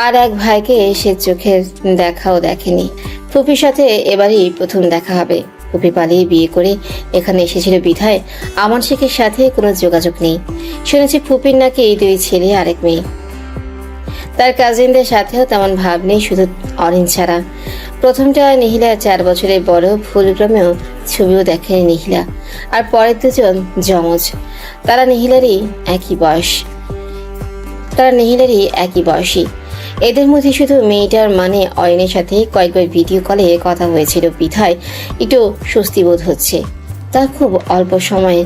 আর এক ভাইকে সে চোখের দেখাও দেখেনি। ফুপির সাথে এবারই প্রথম দেখা হবে। ফুপি পালিয়ে বিয়ে করে এখানে এসেছিল বিধায় আমান শেখের সাথে কোনো যোগাযোগ নেই। শুনেছি ফুপির নাকি এই 2 ছেলে আরেক মেয়ে। তার কাজিনদের সাথেও তেমন ভাব নেই, শুধু অরিন ছাড়া। প্রথমটা নিহিলা 4 বছরের বড়, ভুলক্রমেও ছবিও দেখেনি নিহিলা। আর পরের 2জন যমজ, তারা নিহিলারই একই বয়সী। এদের মধ্যে শুধু মেয়েটার মানে অরিনের সাথে কয়েকবার ভিডিও কলে কথা হয়েছিল বিধায় একটু স্বস্তি বোধ হচ্ছে। তা খুব অল্প সময়ে।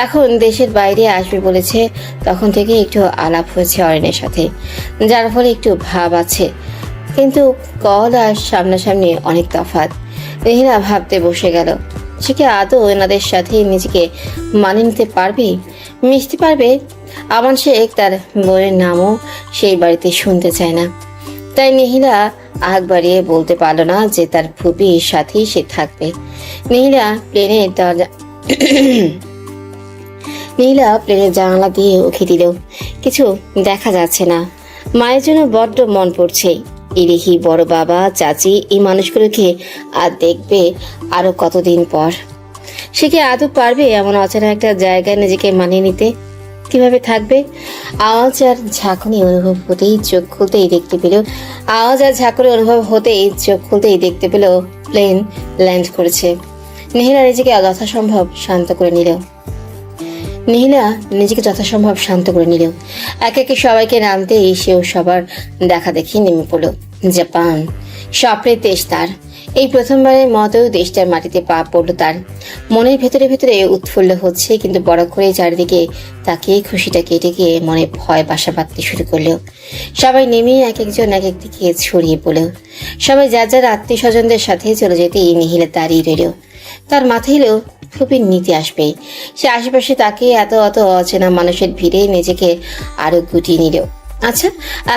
এখন দেশের বাইরে আসবে বলেছে, তখন থেকে একটু আলাপ হয়েছে অরিনের সাথে, যার ফলে একটু ভাব আছে। কিন্তু কল আর সামনাসামনি অনেক তফাৎ। রেহানা ভাবতে বসে গেল। সে কি আদৌ এনাদের সাথে নিজেকে মানিয়ে নিতে পারবে, মিশতে পারবে? আমান শেখ তার বউয়ের নামও সেই বাড়িতে শুনতে চায় না। তাই নিহিলা আগ বাড়িয়ে বলতে পারল না যে তার ফুপির সাথেই সে থাকবে। নিহিলা প্লেনের জানালা দিয়ে উঁকি দিল, কিছু দেখা যাচ্ছে না। মায়ের জন্য বড্ড মন পড়ছে। ইরিহি, বড় বাবা, চাচি, এই মানুষগুলোকে আর দেখবে আরো কতদিন পর। সে কি আদৌ পারবে এমন অচেনা একটা জায়গায় নিজেকে মানিয়ে নিতে? কিভাবে থাকবে? আওয়াজ আর ঝাঁকুনি অনুভব হতেই চোখ খুলতেই দেখতে পেল প্লেন ল্যান্ড করেছে। নিহিলা নিজেকে যথাসম্ভব শান্ত করে নিল। একে একে সবাইকে নামতেই সেও সবার দেখা দেখি নেমে পড়ল। জাপান, স্বপ্নের দেশ তার। এই প্রথমবারের মতো দেশটার মাটিতে পা পড়ল তার। মনের ভেতরে ভেতরে উৎফুল্ল হচ্ছে, কিন্তু বড় করে চারিদিকে তাকিয়ে খুশিটা কেটে গিয়ে মনে ভয় বাসা বাঁধতে শুরু করলো। সবাই নেমে এক একজন এক এক দিকে ছড়িয়ে পড়ল। সবাই যার যার আত্মীয় স্বজনদের সাথে চলে যেতেই নিহিলা দাঁড়িয়ে রইল। তার মাথায় এলো ফুপির নিতে আসবে। সে আশেপাশে তাকে এত অচেনা মানুষের ভিড়ে নিজেকে আরো গুটিয়ে নিল। আচ্ছা,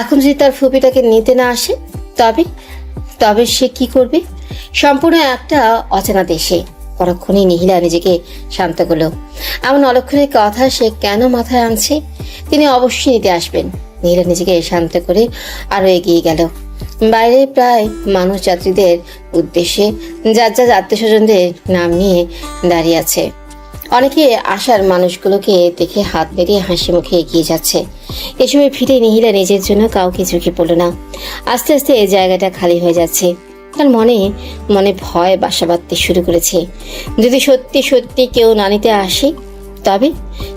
এখন যদি তার ফুপিটাকে নিতে না আসে, তবে সে কি করবে? সম্পূর্ণ একটা অচেনা দেশে। পরক্ষণে নিহিলা নিজেকে শান্ত করলো। এমন অলক্ষণের কথা সে কেন মাথায় আনছে? তিনি অবশ্যই নিতে আসবেন। নিহিলা নিজেকে শান্ত করে আরো এগিয়ে গেল। বাইরে প্রায় মানুষ যাত্রীদের উদ্দেশ্যে যার যার আত্মীয় স্বজনদের নাম নিয়ে দাঁড়িয়ে আছে। অনেকে আসার মানুষগুলোকে দেখে হাত বেরিয়ে হাসি মুখে এগিয়ে যাচ্ছে। এসময় ফিরে নিহিলা নিজের জন্য কাউকে ঝুঁকে পড়ল না। আস্তে আস্তে এই জায়গাটা খালি হয়ে যাচ্ছে। তার মনে ভয় বাসা বাঁধতে শুরু করেছে। যদি সত্যি সত্যি কেউ না নিতে আসে, তবে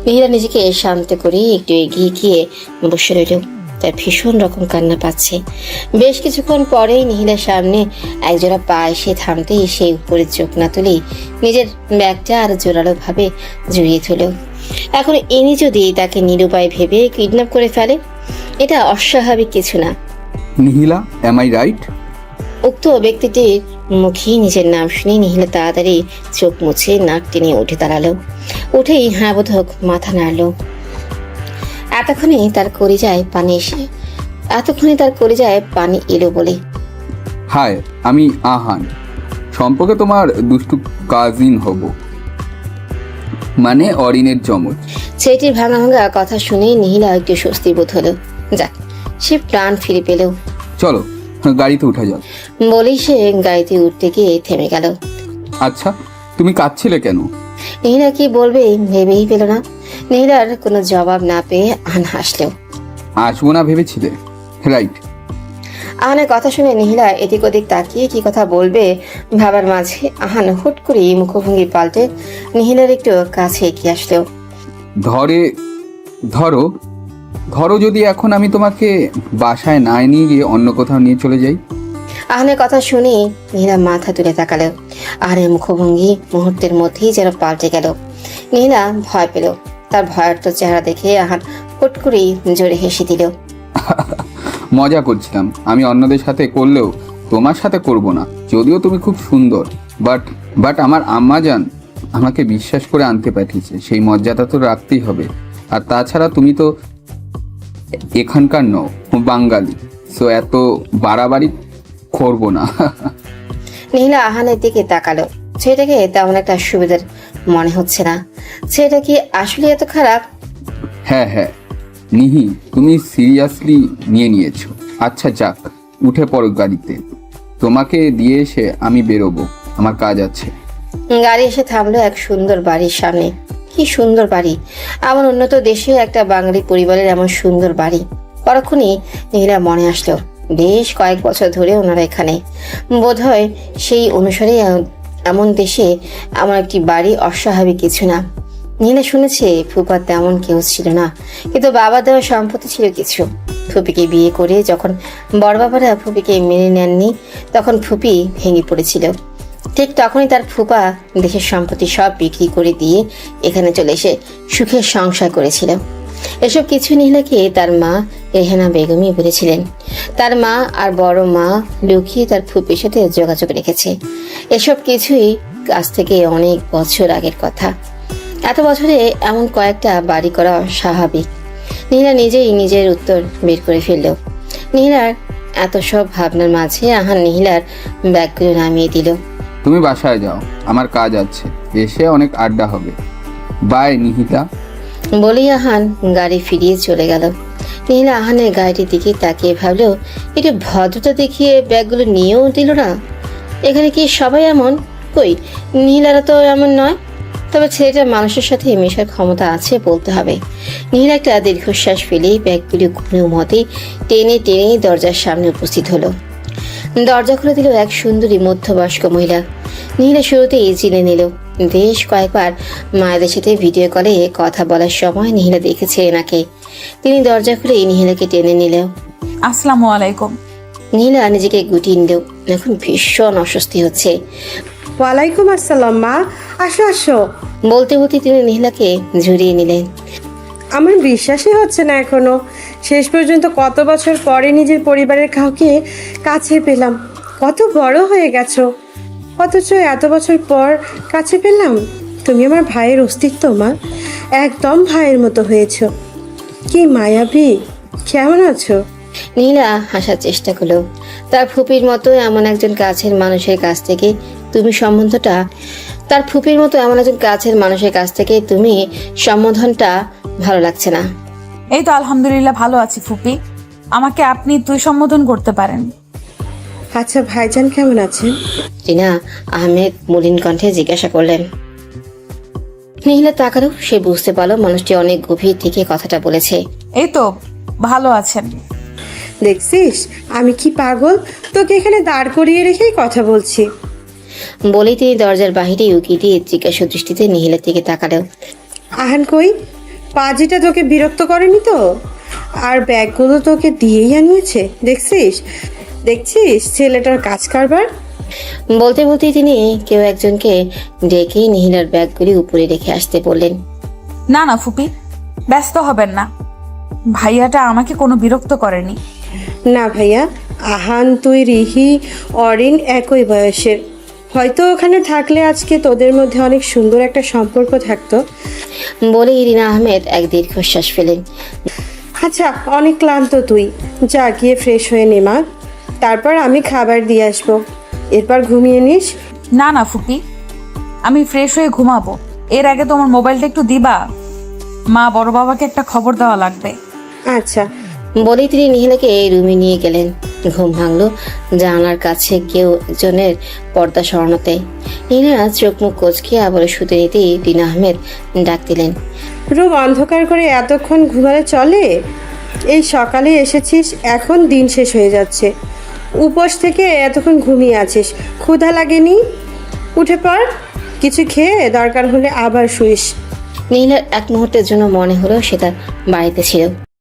নিহিলা নিজেকে শান্ত করে একটু এগিয়ে গিয়ে বসে রইল। তার ভীষণ রকম কান্না পাচ্ছে। বেশ কিছুক্ষণ পরেই নিহিলার সামনে একজোড়া পা এসে থামতেই সে উপরে চোখ না তুলেই নিজের ব্যাগটা আর জোরালো ভাবে জড়িয়ে তুলল। এখন ইনি যদি তাকে নিরুপায় ভেবে কিডন্যাপ করে ফেলে, এটা অস্বাভাবিক কিছু না। নিহিলা, এম আই রাইট? উক্ত ব্যক্তিটির মুখে নিজের নাম শুনে নিহিলা তাড়াতাড়ি চোখ মুছে নাক টেনে উঠে দাঁড়ালো। উঠেই হ্যাঁ বোধক মাথা নাড়ল। এতক্ষণে তার কলিজায় পানি এলো বলে। হাই, আমি আহান। সম্পর্কে তোমার দুষ্টু কাজিন হব, মানে অরিনের যমজ। ছেলেটির ভাঙা ভাঙা কথা শুনে নিহিলা একটু স্বস্তি বোধ হলো। যাক, সে প্রাণ ফিরে পেল। চলো গাড়িতে উঠা যাক। বলেই সে গাড়িতে উঠতে গিয়ে থেমে গেল। আচ্ছা, তুমি কাঁদছিলে কেন? নিহিলা কি বলবে ভেবেই পেল না। নিহিলার কোনো জবাব না পেয়ে আহান হাসলো। আসবো না ভেবেছিলে? রাইট। আহানের কথা শুনে নিহিলা এদিক ওদিক তাকিয়ে কি কথা বলবে ভাবার মাঝে আহান হুট করে মুখভঙ্গি পাল্টে নিহিলার একটু কাছে এগিয়ে আসলো। ধরো যদি এখন আমি তোমাকে বাসায় না নিয়ে গিয়ে অন্য কোথাও নিয়ে চলে যাই? আহানের কথা শুনে নিহিলা মাথা তুলে তাকালো। আহানের মুখভঙ্গি মুহূর্তের মধ্যেই যেন পাল্টে গেল। নিহিলা ভয় পেল। তার ভয়ার্ত চেহারা দেখে আহান হুট করেই জোরে হেসে দিল। মজা করছিলাম। আমি অন্যদের সাথে করলেও তোমার সাথে করব না। যদিও তুমি খুব সুন্দর, বাট আমার আম্মাজান আমাকে বিশ্বাস করে আনতে পাঠিয়েছে, সেই মর্যাদা তো রাখতেই হবে। আর তাছাড়া তুমি তো এখানকার নও, বাঙালি, সো এত বাড়াবাড়ি করবো না। নিহিলা আহানের দিকে তাকালো। ছেলেটাকে তেমন একটা সুবিধার মনে হচ্ছে না। ছেলেটা কি আসলে এত খারাপ? হ্যাঁ, নিহি, তুমি সিরিয়াসলি নিয়েছো। আচ্ছা যাক, উঠে পড়ো গাড়িতে। তোমাকে দিয়ে এসে আমি বেরোবো, আমার কাজ আছে। গাড়ি এসে থামলো এক সুন্দর বাড়ির সামনে। কি সুন্দর বাড়ি! এমন উন্নত দেশে একটা বাঙালি পরিবারের এমন সুন্দর বাড়ি। পরক্ষণই নিহিলা মনে আসলো বেশ কয়েক বছর ধরে ওনারা এখানে। বোধহয় সেই অনুসারে এমন দেশে এমন একটি বাড়ি অস্বাভাবিক কিছু না। নিহিলা শুনেছে ফুপার তেমন কেউ ছিল না, কিন্তু বাবা দেওয়া সম্পত্তি ছিল কিছু। ফুপিকে বিয়ে করে যখন বড় বাবারা ফুপিকে মেনে নেননি, তখন ফুপি ভেঙে পড়েছিল। ঠিক তখনই তার ফুপা দেশের সম্পত্তি সব বিক্রি করে দিয়ে এখানে চলে এসে সুখের সংসার করেছিল। এসব কিছু নিহিলাকে তার মা রেহানা বেগমই বলেছিলেন। তার মা আর বড় মা লুকিয়ে তার ফুপির সাথে যোগাযোগ রেখেছে। এসব কিছুই আজ থেকে অনেক বছর আগের কথা। এত বছরে এমন কয়েকটা বাড়ি করা স্বাভাবিক। নীলা নিজেই নিজের উত্তর বের করে ফেলল। নীলার এত সব ভাবনার মাঝে আহান নীলার ব্যাগগুলো নামিয়ে দিল। তুমি বাসায় যাও, আমার কাজ আছে, এসে অনেক আড্ডা হবে। বাই নিহিতা। বলেই আহান গাড়ি ফিরিয়ে চলে গেল। নীলা আহানের গাড়িটির দিকে তাকিয়ে ভাবলো, একটু ভদ্রতা দেখিয়ে ব্যাগগুলো নিয়েও দিল না। এখানে কি সবাই এমন? কই, নীলারা তো এমন নয়। তবে ছেলেটার মানুষের সাথে মেশার ক্ষমতা আছে বলতে হবে। নীলা একটা দীর্ঘশ্বাস ফেলেই ব্যাগগুলি কোনো মতে টেনে টেনে দরজার সামনে উপস্থিত হলো। দরজা খুলে দিল এক সুন্দরী মধ্যবয়স্ক মহিলা। নীলা শুরুতেই চিনে নিল। বেশ কয়েকবার মায়েদের সাথে ভিডিও কলে কথা বলার সময় নীলা দেখেছে এনাকে। তিনি দরজা খুলে নীলাকে টেনে নিল। আসসালামু আলাইকুম। নীলা নিজেকে গুটিয়ে নিল। এখন ভীষণ অস্বস্তি হচ্ছে। ওয়ালাইকুম আসসালাম মা, আসো আসো। বলতে বলতে তিনি নীলাকে জড়িয়ে নিলেন। আমার বিশ্বাসই হচ্ছে না এখনো। শেষ পর্যন্ত কত বছর পরে নিজের পরিবারের কাউকে কাছে পেলাম। কত বড় হয়ে গেছো, অথচ এত বছর পর কাছে পেলাম। তুমি আমার ভাইয়ের অস্তিত্ব মা, একদম ভাইয়ের মতো হয়েছো। কি মায়াবী, কেমন আছো? নীলা হাসার চেষ্টা করলো। তার ফুপির মতো এমন একজন কাছের মানুষের কাছ থেকে তুমি সম্বন্ধটা সম্বোধনটা ভালো লাগছে না। এই তো আলহামদুলিল্লাহ ভালো আছি ফুপি। আমাকে আপনি তুই সম্বোধন করতে পারেন। আচ্ছা ভাইজান কেমন আছেন? টিনা আহমেদ মলিন কণ্ঠে জিজ্ঞাসা করলেন। নীলা তাকালো। সে বুঝতে পারলো মানুষটি অনেক গভীর থেকে কথাটা বলেছে। এই তো ভালো আছেন। দেখছিস আমি কি পাগল, তোকে এখানে দাঁড় করিয়ে রেখেই কথা বলছি। বলেই তিনি দরজার বাহিরে উকি দিয়ে জিজ্ঞাসা দৃষ্টিতে নীলার দিকে তাকালো। আহান কই? পাজিটা তোকে বিরক্ত করেনি তো? আর ব্যাগগুলো তোকে দিয়েই আনিয়েছে। দেখছিস ছেলেটার কাজ কারবার। বলতে বলতেই তিনি কেউ একজনকে ডেকে নীলার ব্যাগগুলি উপরে রেখে আসতে বললেন। না না ফুপি, ব্যস্ত হবেন না। ভাইয়াটা আমাকে কোনো বিরক্ত করেনি। না ভাইয়া, আহান, তুই, রিহি, অরিন একই বয়সের। হয়তো ওখানে থাকলে আজকে তোদের মধ্যে অনেক সুন্দর একটা সম্পর্ক থাকতো। বলে ইরিনা আহমেদ এক দীর্ঘশ্বাস ফেলেন। আচ্ছা অনেক ক্লান্ত তুই, যা গিয়ে ফ্রেশ হয়ে নে মা, তারপর আমি খাবার দিয়ে আসবো। এরপর ঘুমিয়ে নিস। না না ফুপি, আমি ফ্রেশ হয়ে ঘুমাবো। এর আগে তোমার মোবাইলটা একটু দিবা, মা বড় বাবাকে একটা খবর দেওয়া লাগবে। আচ্ছা। বলেই তিনি নীলাকে রুমে নিয়ে গেলেন। ঘুম ভাঙলো জানালার কাছে কেউ একজনের পর্দা সরানোতে। নীলা চোখ মুখ কোচকে আবার শুতে নিতেই রিনা আহমেদ ডাক দিলেন। রুম অন্ধকার করে এতক্ষণ ঘুমালে চলে? এই সকালে এসেছিস, এখন দিন শেষ হয়ে যাচ্ছে। উপোস থেকে এতক্ষণ ঘুমিয়ে আছিস, ক্ষুধা লাগেনি? উঠে পড়, কিছু খেয়ে দরকার হলে আবার শুইস। নীলার এক মুহূর্তের জন্য মনে হলো সে তার বাড়িতে ছিল।